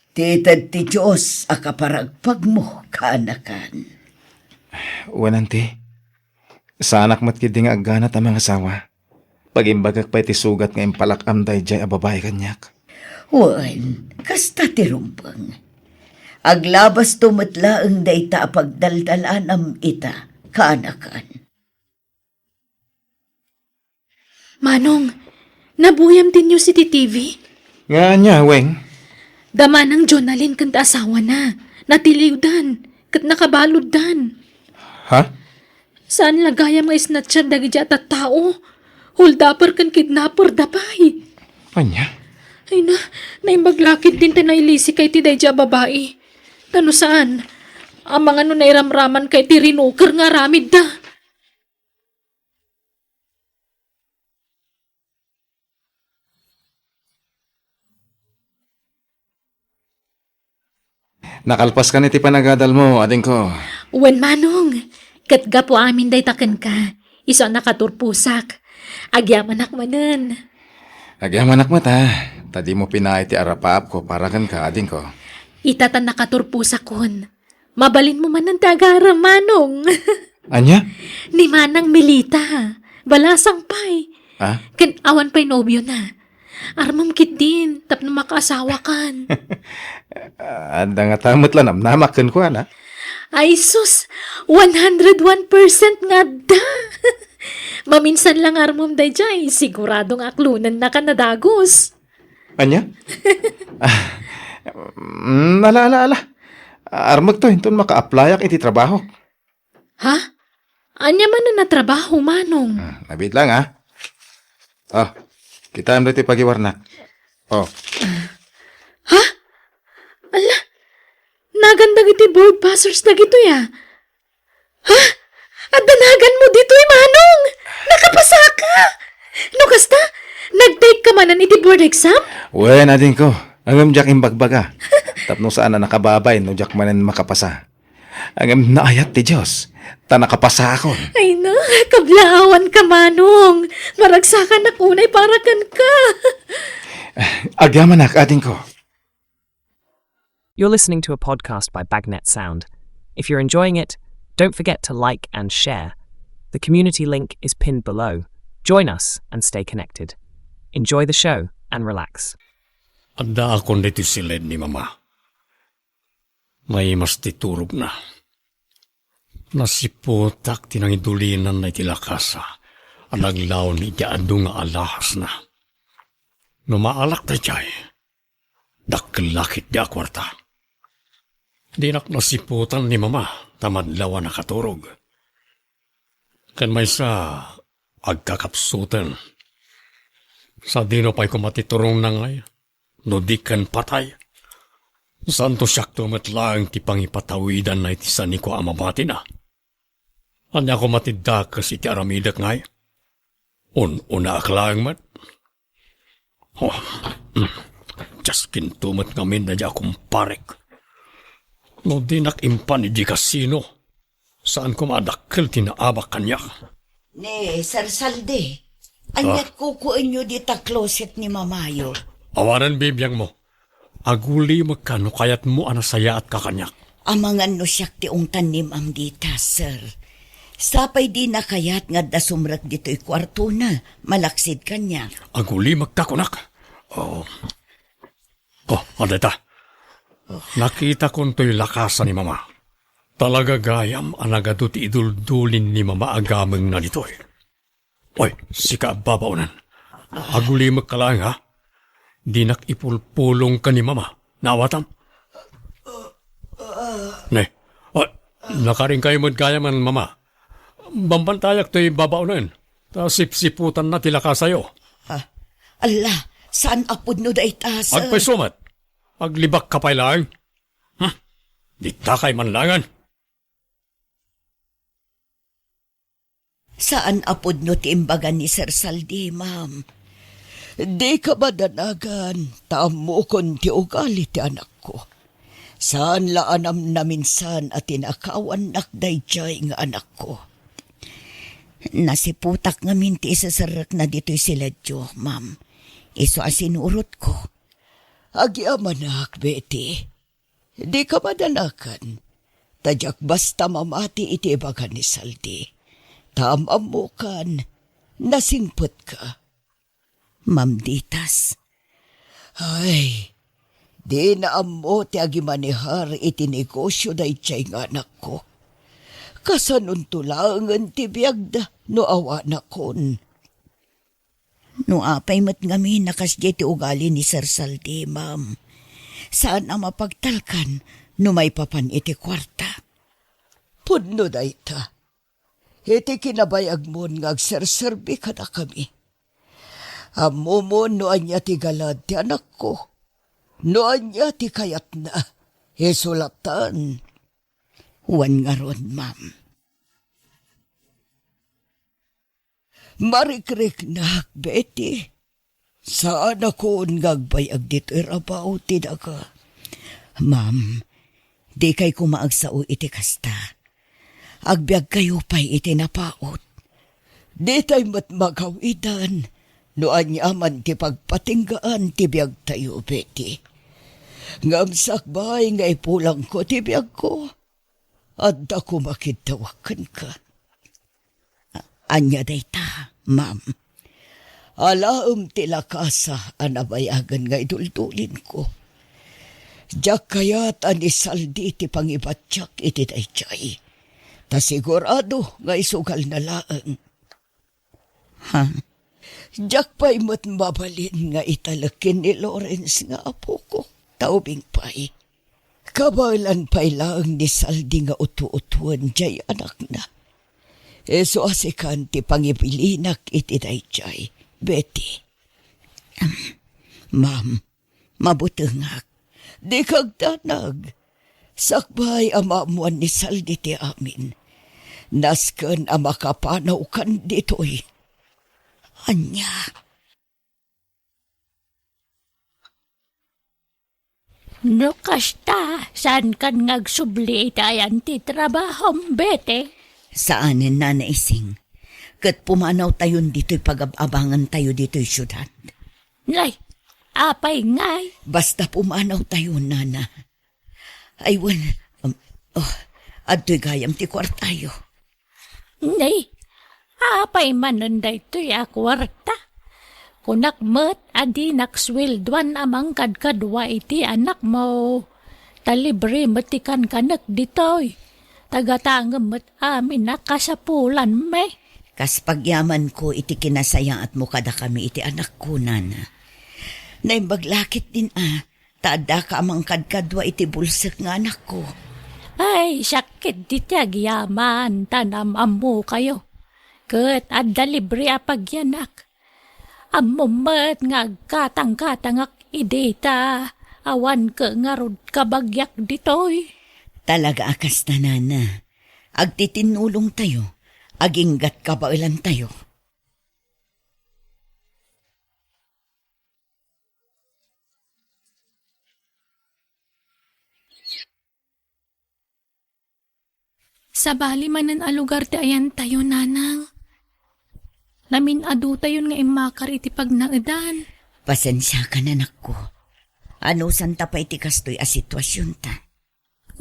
Titad ti Diyos akaparagpag mo kaanakan. wanante. Sa anak matkidi nga agganat ang mga asawa. Pagimbagak pa iti sugat nga impalakam day jay ababay kanyak. Wan, kasta ti rumpang. Aglabas tumatlaang dayta pagdaldalanam ita kaanakan. Manong, nabuyam din niyo si TV? Nga niya, Weng. Dama ng Jonalyn kanta asawa na. Natiliwdan. Kat nakabaluddan. Ha? Saan lagayam nga isnatsyad dagi jata tao? Huldapar kan kidnapper dapay. Anya? Ay na, naimbaglakid din tanailisi kay ti dayja babae. Tano saan? Ang mga nairamraman kay ti rinukar nga ramid da. Nakalpas ka niti panagadal mo, ading ko. Wen manong, katga po amin day taken ka. Iso nakaturpusak. Agyaman akmanan. Agyaman anak mata. Tadi mo pinay ti arapap ko para kan ka, ading ko. Itatan nakaturpusak kon. Mabalin mo man ng tagara, manong. Anya? Ni Manang Melita. Balasang pay. Ha? Kan awan pa'y nobyo na. Armam kit din, tap na makaasawa kan. Anda nga tamot lanam, namakan ko, ana. Ay sus, 101% nga da. Maminsan lang armam day jay, siguradong aklunan na ka nadagos. Anya? Ala. Armag to, hinton maka-applyak iti trabaho. Ha? Anya man na natrabaho, manong. Nabit lang, ha? Oh, kita ang riti pagiwarnak. Oh, Ha? Ala, nagandag iti board passers na gito ya. Ha? At danagan mo dito manong! Nakapasa ka! No kasta, nag-take ka manan iti board exam? wen, ading ko. Ang jak imbagbaga. Tapno saan na nakababay, no jak manen makapasa. Ang naayat ti Diyos. Ta nakapasa ako. Ay na, kablawan ka manong. Maragsakan na kunay para kan ka. Agyaman ak, ading ko. You're listening to a podcast by Bagnet Sound. If you're enjoying it, don't forget to like and share. The community link is pinned below. Join us and stay connected. Enjoy the show and relax. Anda ako nito silid ni Mama. May mas titurog na. Nasiputak tinangidulinan na itilakasa. Anaglaw ni itiado nga alahas na. No maalak na jay. Dakilakit di akwarta. Dinak nasiputan ni mama, tamadlawan nakaturog. Kan may sa agkakapsutan. Sa dino pa'y kumatiturong na ngay, no di kan patay. Santo siyak tumatlang ti pangipatawidan na iti sani ko amabati na. Anya ko matiddakas iti aramidak ngay. Una aklang mat. Oh, just kintumat ngamin na di akong parek. No di nakimpan di kasino. Saan ko madakkel tinaabak kanya? Ne, Sir Salde. Anyat kukuin nyo dita closet ni Mamayo. Awanan bibiyang mo. Aguli magkano kayat mo anasaya at kakanyak. Amangan no siyak ti tanim am dita, sir. Sapay di na kayat nga da sumrak dito'y kwarto na. Malaksid kanya. Aguli magkakunak. Adeta. Nakita ko to'y lakasan ni mama. Talaga gayam anagado ti iduldulin ni mama agameng na dito'y. Oy, sika babaunan. Aguli magkalang ha. Di nakipulpulong ka ni mama. Nawatam. Ne, nakaring kayo magkayaman mama. Bambantayak to'y babaunan. Ta sipsiputan na tilaka sa'yo. Allah, saan apod no da ita, sir? Agpay sumat. Aglibak ka pa'y lang. Di takay manlangan. Saan apod no ti imbagan ni Sir Saldi, ma'am? Di ka ba danagan? Tamo kon ti ugali ti anak ko. Saan laanam na minsan at tinakawan nakday jay nga anak ko? Nasiputak nga minti sa sarak na dito'y sila Diyo, ma'am. Iso asinurot ko. Agiamanak, Betty. Di ka madanakan. Tadyak basta mamati iti ibagan ni Saldi. Tamam mo kan. Nasingpot ka. Ma'am Ditas. Ay, di na amo ti agimanihar iti negosyo da itchay nga anak ko. Kasanun tulangan ti biyagda no awa na kon. No apay mat ngami nakasya ti ugali ni Sir Saldi, ma'am. Saan ang mapagtalkan no may papan iti kwarta? Pudno da ita. Iti kinabayag mo nga agserserbi ka na kami. Amo mo no anya ti galad ti anak ko. No anya ti kayat na. Isulatan. Huwan nga ron, ma'am. Marikrik na, Betty. Saan ako ngagbayag dito irabaw ti daga? Ma'am, di kay kumaagsao iti kasta. Agbyag kayo pa'y iti napaot. Di tayo matmagawidan. Noan yaman ti pagpatinggaan ti biyag tayo, Betty. Ngamsak ba'y nga ipulang ko ti biyag ko? At ako makitawakan ka. Anya dayta, ma'am. Alaam ti lakasa anabayagan nga idultulin ko. Diyak kayat anisaldi ti pangibatyak iti dayjay. Ta sigurado nga isugal na laang. Diyak pa'y matmabalin nga italakin ni Lawrence nga apo ko. Taubing pa'y. Kabalan pa'y lang ni Saldi nga utu-utuan jay anak na. Eso asikan ti pangibilinak iti dayjay, Betty. Ma'am, mabutengak. Di kagdanag. Sakbay amamuan ni Saldi ti amin. Nasken ang makapanaw kan dito'y. Anya. No kasta, saan kan ngagsubli itayan ti trabahom, Bete? Saanin na naising? Kat pumanaw tayon dito'y pag-abangan tayo dito'y syudad. Nay, apay ngay. Basta pumanaw tayo, nana. Aywan, adto'y gayam ti kwartayo. Nay, apay manunday to'y akwarta. Kunak met adi nakswildwan amang kadkadwa iti anak mo. Talibre metikan kanak ditoy. Tagatangem met amin nakasapulan me. Kas pagyaman ko iti kinasaya at mukada kami iti anak ko, nana. Naimbaglakit din Tada ka amang kadkadwa iti bulsak nga anak ko. Ay, syakit di tiya giyaman, tanam amo kayo. Kat adda libre apagyanak. Amumat nga katang-katangak ideta. Awan ka nga rod kabagyak ditoy. Talaga akas tanana. Agtitinulong tayo. Aginggat kabailan tayo. Sa bali manan a lugar ti ayan tayo, nanang. Namin adu tayo nga imakar iti pagnaadan. Pasensya ka na ko. Ano santa pa iti kastoy a sitwasyon ta?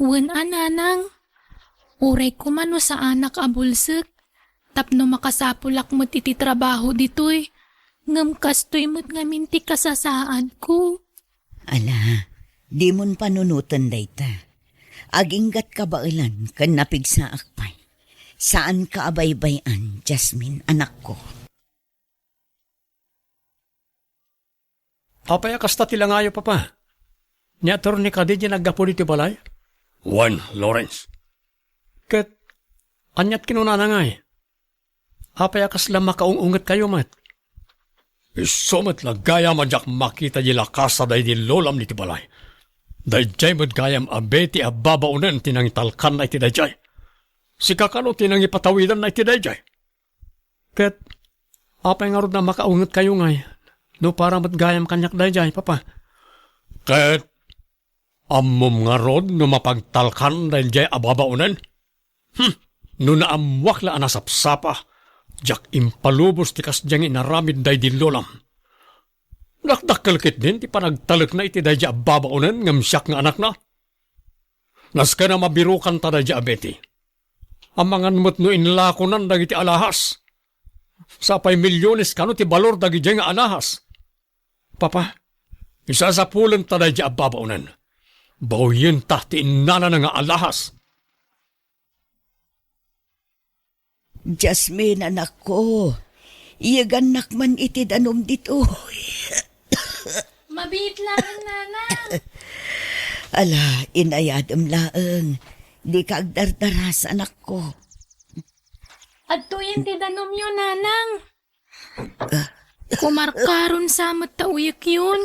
Wen nanang. Uray ko mano sa anak a bulsek. Tapno makasapulak mo't iti trabaho ditoy. Ngam kastoy mo't ngamin ti kasasaan ko. Ala, di mon panunutan dayta. Aginggat kabailan kan napigsa akpay. Saan ka abaybayan, Jasmine, anak ko? Apay kasta tilangayo, papa. Niyator ni Kadidya naggapo dito balay? Juan, Lawrence. Ket, anyat kinunana nga eh. Apay akas lang makaungungat kayo, mat. Isumat lagaya madyak makita di lakasa day di lolam ni tibalay. Dayjay mo't gayam abeti ababaunan tinangitalkan na iti dayjay. Si kakano tinangipatawidan na iti dayjay. Ket, apay nga rod na makaungat kayo ngay. No para mo't gayam kanyak dayjay, papa. Ket, amom nga rod no mapagtalkan dayjay ababaunan. No naamwak la anasapsapa. Jak impalubos ti kasdyang inaramid day di lolam. Nakdakkalkit din, ti panagtalak na iti dayja babaunan ngam siyak nga anak na. Nas ka na mabirukan ta dayja abeti. Amangan mo't no inlakonan dagiti alahas. Sapay milyones kano ti balor dagiti nga anahas. Papa, isasapulan ta dayja babaunan. Bawin ta ti inana na nga alahas. Jasmine, anak ko. Iyagan man iti danom dito. Mabit lang, nanang. Ala, inayadam laeng. Di ka agdardaras, anak ko. At tuyin ti danom yun, nanang. Kumarkaron sa matauyak yun.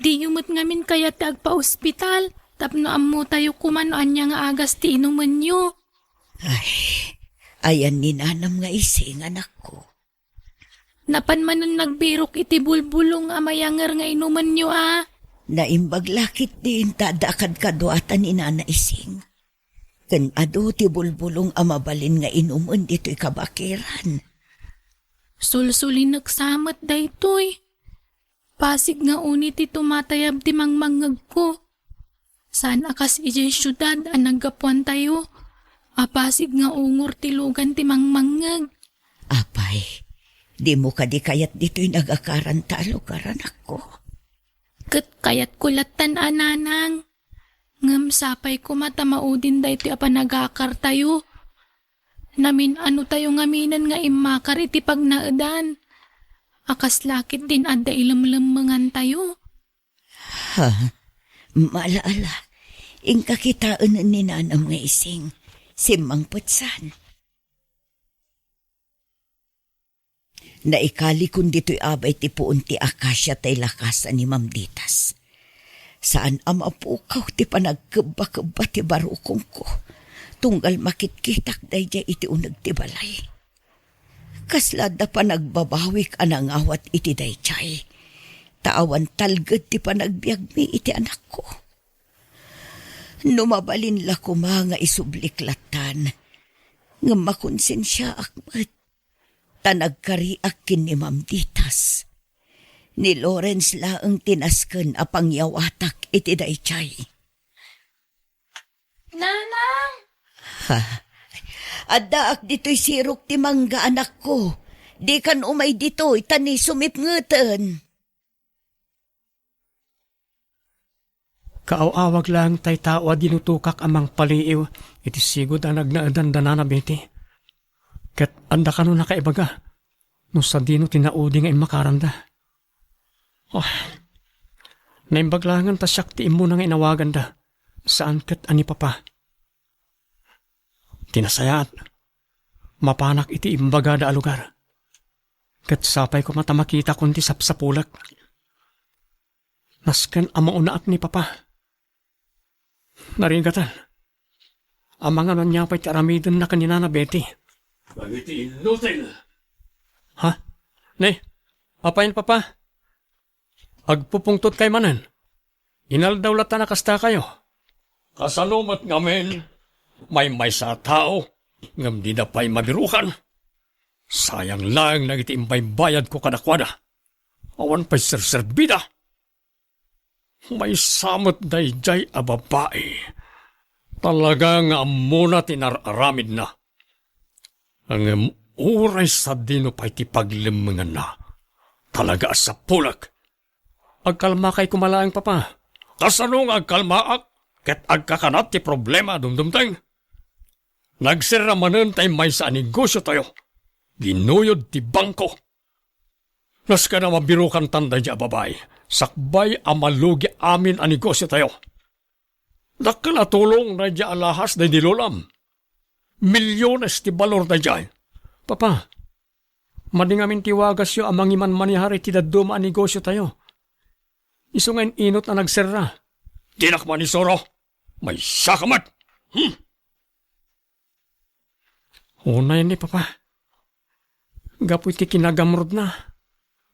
Di yumot ngamin kaya ti agpa-ospital. Tapno ammo tayo kumanoan niya nga agas ti inuman nyo. Ayan ni nanam nga ising, anak ko. Napan manon nagbirok iti bulbulong amayanger nga inuman nyo, Naimbaglakit din tadakad kaduatan ni nana ising. Kan ado ti bulbulong amabalin nga inuman dito'y kabakiran. Sulsulin nagsamat daytoy. Pasig nga unit ti tumatayab ti mangmangag ko. Saan akas ijay syudad ang naggapuan tayo? Apasig nga ungor ti lugan ti mangmangag. Apay, di mo ka di kayat dito'y nagakaran talo karan ako. Kat kayat kulatan ananang. Ngam sapay ko matamaudin daytoy apa nagakar tayo. Namin ano tayo ngaminan nga imakar iti pagnaadan. Akas lakit din adda ilamlamangan tayo. Ha? Malaala, ingkakitaan ni nanam nga ising. Simang putsan. Naikali kun dito'y abay ti puun ti akasya tay lakasan ni Ma'am Ditas. Saan amapukaw ti panagkaba-kaba ti barukong ko. Tunggal makitkitak dayjay iti unag ti balay. Kaslada pa nagbabawik anang awat iti dayjay. Taawan talgad ti panagbiag mi iti anak ko. Numabalin la ko mga isubliklatan. Nga makonsensya akmat. Tanagkariak kin ni Ma'am Ditas. Ni Lawrence laang tinasken a pangyawatak iti dayjay. Nanang! Ha? Addaak dito'y sirok ti mangga anak ko. Di kan umay dito'y tani sumipngeten. Kaaw-awag lang tay tao dinutukak amang paliiw, iti sigod ang nagnaadan na beti. Ket anda ka no nakaibaga, no sa dino tinaudi nga makaranda. Oh, Naimbaglangan ta siyak ti imo nang inawagan da. Saan kat ani papa? Tinasayat. Mapanak iti imbaga da alugar. Kat sapay ko mata makita kundi sapsapulak. Nasken amaunaak ni papa. Naringatan. Amang ano niya pa'y taramidon na kanina na Betty. Bagiti inutil. Ha? Ne, apayin papa? Agpupungtot kay manan. Inaldawlat na nakasta kayo. Kasalumat ngamin, may sa tao, ngam di na pa'y mabirukan. Sayang lang nagitiimbay bayad ko kadakwada. Awan pa'y serserbida. May samot dayjay a babae. Talaga nga muna tinararamid na. Ang uray sa dino pa'y tipaglimangan na. Talaga sa pulak. Agkalma kay kumalaang papa. Kasanong agkalmaak, ket agkakanat ti problema dumdumteng. Nagsiramanan tayo may sa negosyo tayo. Ginuyod ti bangko. Nas ka na mabirukan tanda di babae. Sakbay amalugi amin ang negosyo tayo. Nakalatulong na di alahas na nilulam. Milyones ti balor na di. Papa, madingamin tiwagas yo amang iman manihari ti daduma ang negosyo tayo. Iso ngayon inot na nagserra. Dinakman ni Soro. May sakamat. Unay ni papa. Gapoy ti kinagamrod na.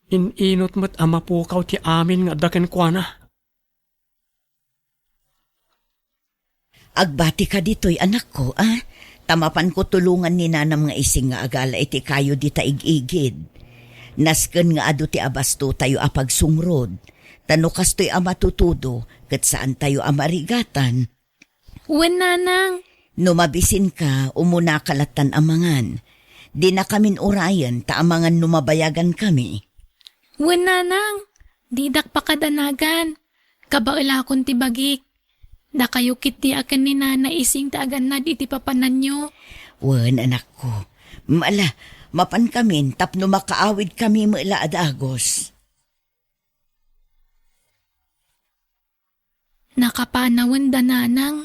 Ininot mo't amapukaw ti amin nga daken kwa na. Agbati ka dito'y anak ko, ah? Tamapan ko tulungan ni nanam nga ising nga agala iti kayo di taig-igid. Nasken nga adu ti abasto tayo apagsungrod. Tano kastoy amatutudo, kat saan tayo amarigatan. Wen nanang, Numabisin ka, umuna kalatan amangan. Di na kamin urayan, taamangan numabayagan kami. wen nanang, didak pakadanagan. Kabaila kon ti bagik. Da kayo kiti akan ni nana ising taagan na di ti papanan nyo. Wen, anak ko. Maala, mapan kamin, tapno makaawid kami maila adagos. Nakapanawan da nanang.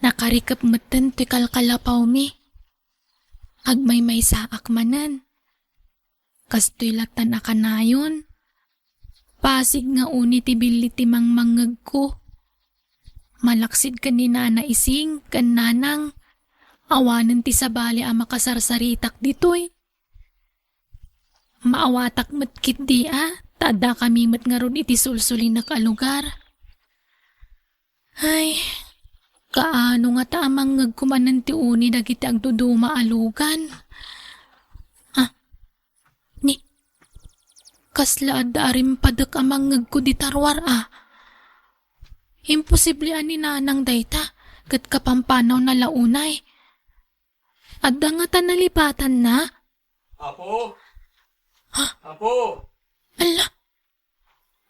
Nakarikap matan ti kalkalapaw mi. Agmay saak manan. Kastoy latan akanayon. Pasig nga uni ti bili ti mangmangag ko. Malaksid ka ni nana ising kan nanang. Awanan ti sabali ang makasarsaritak ditoy. Maawatak matkit di tada kami mat nga ron iti sulsulin na kalugar. Ay, kaano nga tamang ngagkumanan ti uni dagiti agduduma alugan. Kasla adda arim padak amang ngagko di tarwar Imposible ani nanang dayta, kat kapampanaw na launay. Adda nga ta nalipatan na. Apo? Ha? Apo? Ala,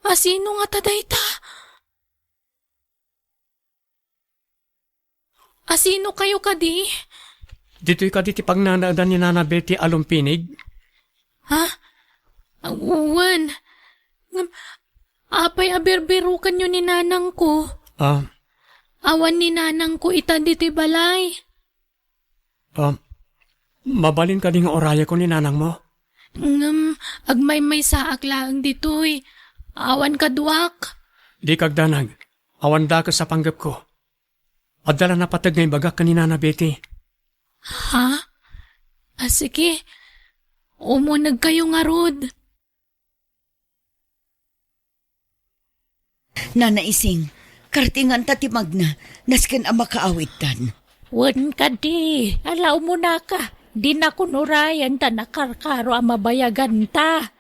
asino nga ta dayta? Asino kayo kadi? Dito'y ka diti pagnanaadan ni Nana Betty alumpinig? Ha? Uwan. Apay aberberukan nyo ni nanang ko. Awan ni nanang ko itan dito'y balay. Mabalin ka din nga oraya ko ni nanang mo? Agmay saak lang dito'y. Awan kaduak. Di kagdanag. Awan da ka sa panggap ko. Adala na patag ngay bagak ka ni Nana Betty. Ha? Sige. Umunag kayo nga rod. Nana ising, kartingan tatimag na, nasken ang makaawitan. Wan ka di. Alaw mo na ka. Di na kunurayan ta nakarkaro ang mabayagan ta.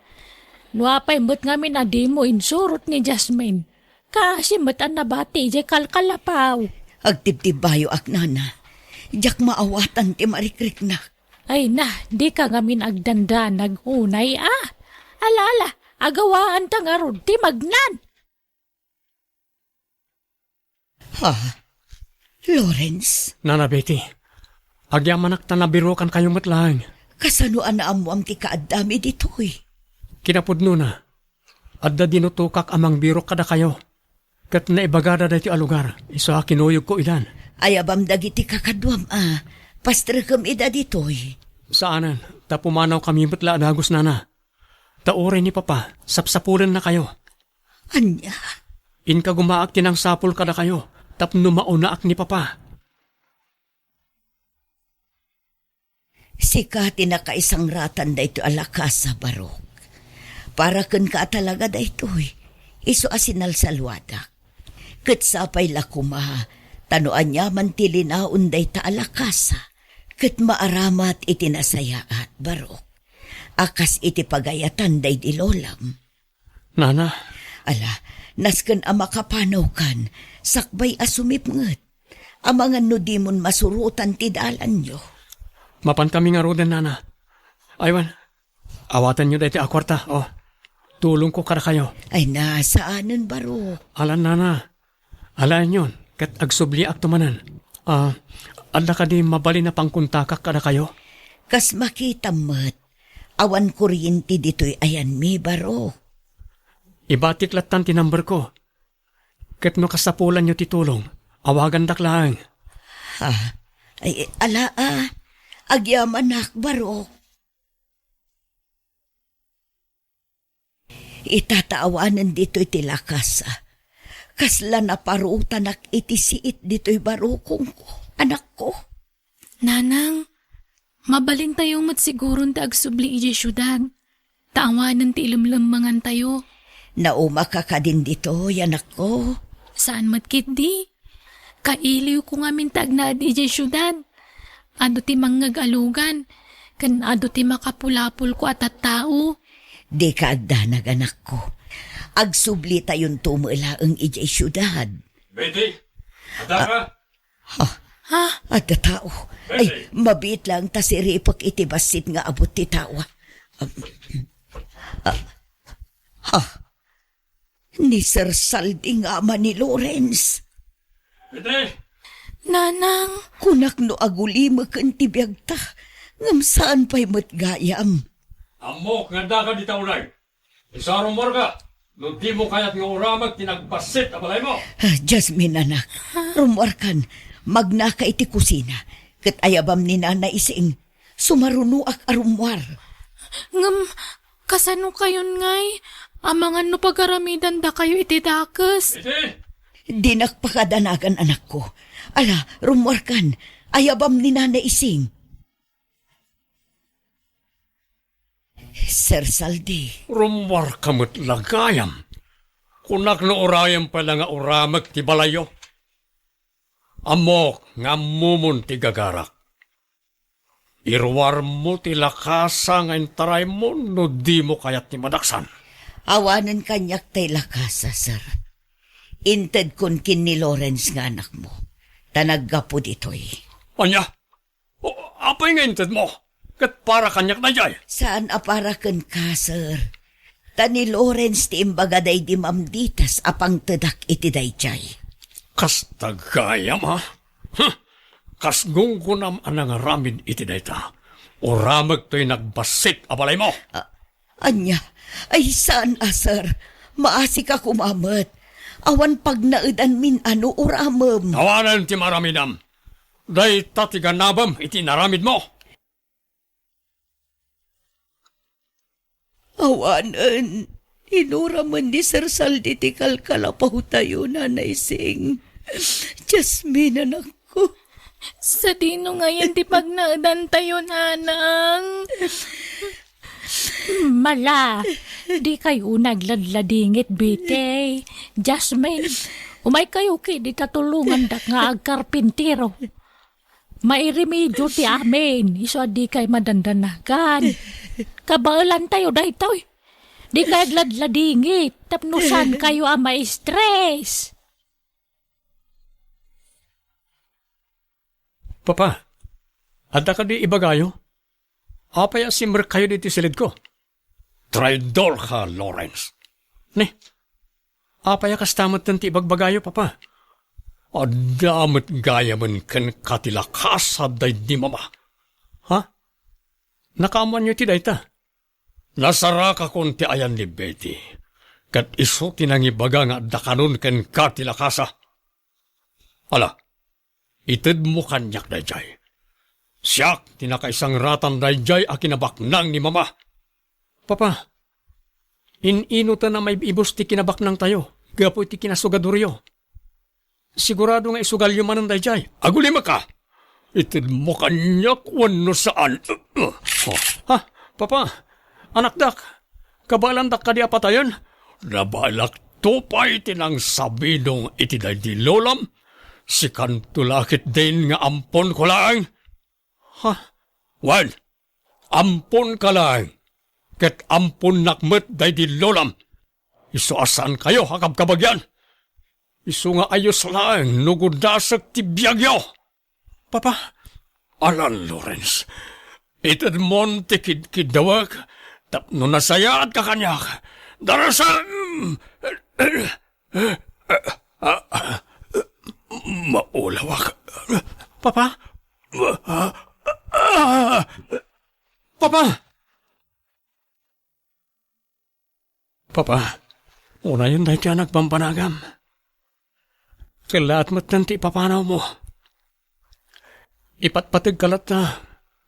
Nuapay mo't ngamin adi mo insurot ni Jasmine. Kasi mo't ang nabati di kalkalapaw. Agtibtib bayo ak nana. Diyak maawatan ti marikrik na. Ay na, di ka ngamin agdanda nagunay Alala, agawaan ta nga rod ti magnan. Ha? Lawrence? Nana Betty, agyamanak ta nabirukan kayo matlang. Kasanuan na amuam ti kaadami dito'y. Kinapudno na. Adda dinutukak amang biro kada kayo. Kat naibagada dati alugar. Isa kinuyog ko ilan. Ay abam dagiti kakadwam Pastrekam ida ditoy. Saanan? Ta pumanaw kami batla adagos nana. Taore ni papa, sapsapulan na kayo. Anya? Inka gumaak tinang sapul kada kayo. Tapno maunaak ni papa. Sikati na kaisang ratan da ito alakasa barok. Para kan ka talaga da ito'y. Iso asinal salwadak. Kat sapay lakuma. Tanoan niya man tilinaon da ita alakasa. Kat maaramat itinasayaat barok. Akas iti pagayatan da iti lolam. Nana, Ala, nasken ama kapanaw kan. Sakbay asumip nget. Amangan no di mon masurutan ti dalan nyo. mapan kami nga roden nana. Aywan, awatan nyo dati akwarta. Oh, tulong ko kada kayo. Ay nasaanan baro. Alan nana, alaan yun. Kat agsubli ak tumanan. Ada ka di mabali na pangkuntakak kada kayo? Kas makita mat. Awan kuryente dito'y ayan mi baro. Ibatik latan ti number ko. Kat no kasapulan nyo titulong. Awagan daklang. Ha? Ay ala agyaman nak baro. Itataawanan dito'y tilakas. Kasla na parutan nak itisiit dito'y barukong ko. Anak ko. Nanang, mabalin tayong matsigurong ta agsubli iji syudad. Taawanan ti ilamlamangan tayo. Nauma ka din dito, anak ko. Saan matkit di? Kailiw ko nga mintag na iji syudad. Ado ti manggagalugan. Kan ado ti makapulapul ko at tao. Di ka agdanag, anak ko. Agsubli tayon tumula ang ijay syudad. Betty, ada ka? At tao. Ay, mabit lang ta si Ripak itibasit nga abot ti tawa. Ni Sir Saldi nga ama ni Lawrence. Betty! Nanang, Kunak no aguli makan tibiyag ta. Ngam saan pa'y matgayam. Amok nga da ka di taunay. Isarong morga. No di mo kaya't nga uramag tinagbasit abalay mo. Jasmine anak, rumwarkan, magnaka iti kusina. Kat ayabam ni Nana ising, sumarunuak arumwar. ngam, kasano kayon ngay? Amangan no pagaramidan da kayo iti dakas. Betty! Dinak pakadanagan anak ko. Ala, rumwarkan, ayabam ni Nana ising. Sir Saldi. Rumwar kamot lagayam. Kunak no orayam pala nga uramag ti balayo. Amok nga mumun ti gagarak. Irwar mo ti lakasa nga intaray mo no di mo kayat ti madaksan. Awanan kanyak tay lakasa, sir. Inted kun kin ni Lawrence nga anak mo. Tanaggapo ditoy. Anya? O, apay nga inted mo? Kat para kanyak na jay. Saan aparakan ka, sir? Tani Lawrence ti imbagaday di mamditas apang tedak iti dayjay. Kas tagayam ha? Kas gunggunam anang ramin iti dayta. Uramag to'y nagbasit abalay mo. Anya, ay saan sir? Maasi ka kumamat. Awan pag naidan min ano uramam. Tawanan ti maramidam. Day tatiganabam iti naramid mo. Awanan, inuraman ni Sir Saldi ti kalkalapaw tayo na naising. Jasmine anak ko. Sa dino ngayon di pagnaadan tayo, nanang. Mala, di kayo nagladladingit, bite. Jasmine, umay kayo ki di katulungan dak nga agkarpintiro. Mairemedyo ti amin, iso di kay madandanagan. Kabaalan tayo dahito. Di kay agladladingit, tapnusan kayo ang ma-stress. Papa, ada ka di ibagayo? Apay asimmer kayo diti silid ko. Traidor ka, Lawrence. Ne, apay kastamat ng ti ibagbagayo, papa. Adamat gaya man kan katilakasa day di mama. Ha? Nakaaman nyo ti dayta. Nasara ka kon ti ayan ni Betty. Kat iso tinangibaga nga dakanon ken ka tilakasa. Hala, ited mo kanyak dayjay. Siyak tinakaisang ratan dayjay a kinabaknang ni mama. Papa, inino ta na may ibos ti kinabaknang tayo. Gapo iti kinasugaduryo. Sigurado nga isugalyo man ang dayjay. Agulima ka! Ited mo kanyak wano saan. Ha, papa, anak dak, kabalandak ka di apatayon? Nabalak tupay tinang sabidong iti di lolam, si kantulakit din nga ampon ko lang. Ha, wan, ampon ka lang, ket ampon nakmet di lolam. Iso asan kayo hakabkabagyan? Iso nga ayos lang, nugudasak ti biyagyo. Papa, Alan Lawrence, itad mon ti kidawag, tapno nasaya at kakanyak, darasan, maulawak. Papa? Papa? Papa, una yun dahil tiyan nagpampanagam. Kailaat mo't nanti papanaw mo. Ipatpatag kalat na,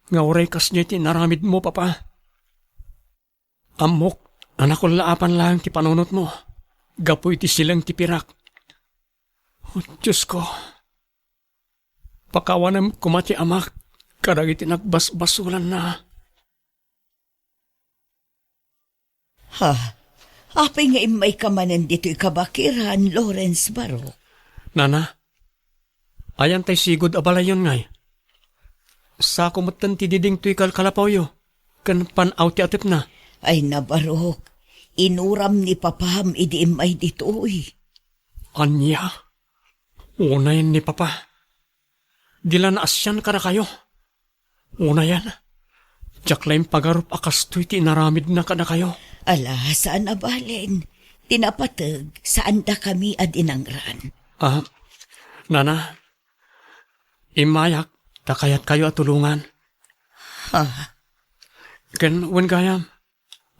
nga oray kas niya naramid mo, papa. Amok, anak ko laapan lang ti panunot mo. Gapoy ti silang ti pirak. Oh, Diyos ko. Pakawanam kumati amak, karag iti nagbasbasulan na. Ha, apay nga imay kamanan dito ikabakiran, Lawrence Baro. Nana, ayan tay sigod abalayon ngay. Sa kumutan ti diding tuy kalapaw yo, kan panaw ti atip na. Ay nabarok, inuram ni papam idi imay dito uy. Anya, unayan ni papa. Dila na asyan ka na kayo. Unayan, jaklaim pagarup akas tuy ti naramid na ka na kayo. Ala, saan abalin? Tinapatag, saan da kami adinangran? Nana, imayak, takayat kayo at tulungan. Ha? Ken wen gayam,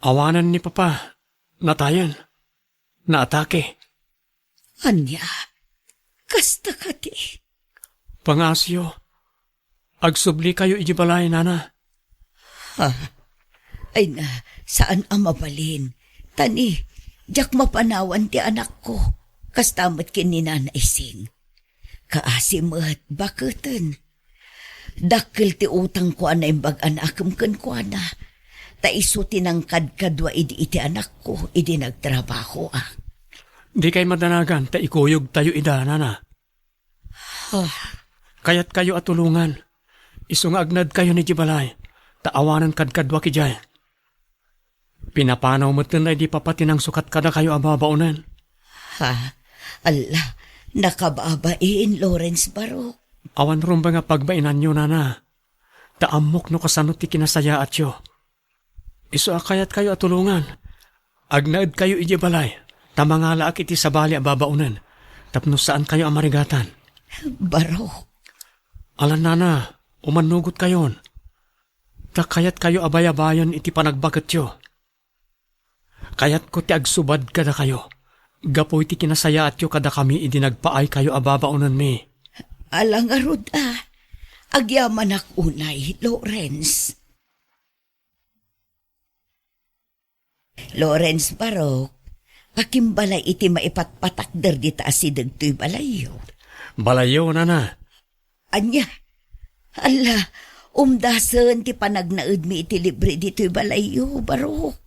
awanan ni papa, natayan, naatake. Anya, kasta ka di. Pangasyo, agsubli kayo ijibalay, nana. Ha? Ay na, saan ang mabalin? Tani, jak mapanawan ti anak ko. Kastamat kininanay sing. Kaasimat, bakiten. Dakil ti utang ko anay bagan akam kan ko ana. Ta iso tinangkad kadwa iti anak ko, idi nagtrabaho ah. Di kay madanagan, ta ikuyog tayo ida, nana. Kayat kayo at tulungan. Isungagnad kayo ni Jibalay, taawanan kadkadwa ki Jay. Pinapanaw mo tunay di papatinang sukat kada kayo ababaunan. Ha? Allah, nakababain, Lawrence Baro. Awan rumba nga pagbainan nyo, nana. Taamok no kasano ti kinasaya at yo. Iso akayat kayo at tulungan. Agnaad kayo ijibalay. Tamangala ak iti sabali ababaunan. Tapno saan kayo amarigatan. Baro. Alan nana, umanugot kayon. Takayat kayo abayabayan iti panagbagat yo. Kayat ko ti agsubad kada kayo. Gapoy ti kinasaya at yo kada kami idinagpaay kayo ababaunan mi. Alang arod agyaman ak unay, Lawrence. Lawrence Baro, pakimbalay iti maipatpatakder di taasidag to'y balayo. Balayo, nana. Anya, ala, umdasan ti panagnaud mi iti libre dito'y balayo, Baro.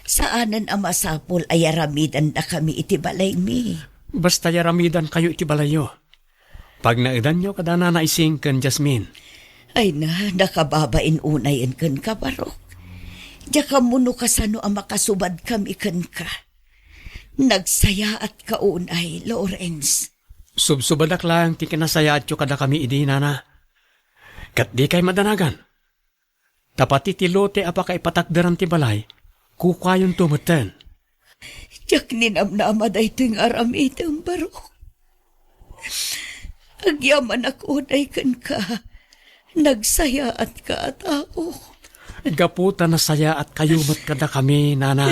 Saanan ang masapol ay aramidan na kami iti balay mi. Basta yaramidan kayo iti balayo. Pag naidan nyo kada na naising kan Jasmine. Ay na, nakababain unayan kan ka, Baro. Diya ka muno kasano ang makasubad kami kan ka. Nagsaya at kaunay, Lawrence. Subsubadak lang ti kinasaya at yo kada kami idi, nana. Kat di kay madanagan. Tapati ti lote apaka ipatakdaran ti balay, kukayon tumutan. Diyak ninamnamad ay ting aramidang, Baro. Agyaman ako unay kan ka. Nagsaya at ka tao. Gaputa na saya at kayumot kada kami, nana.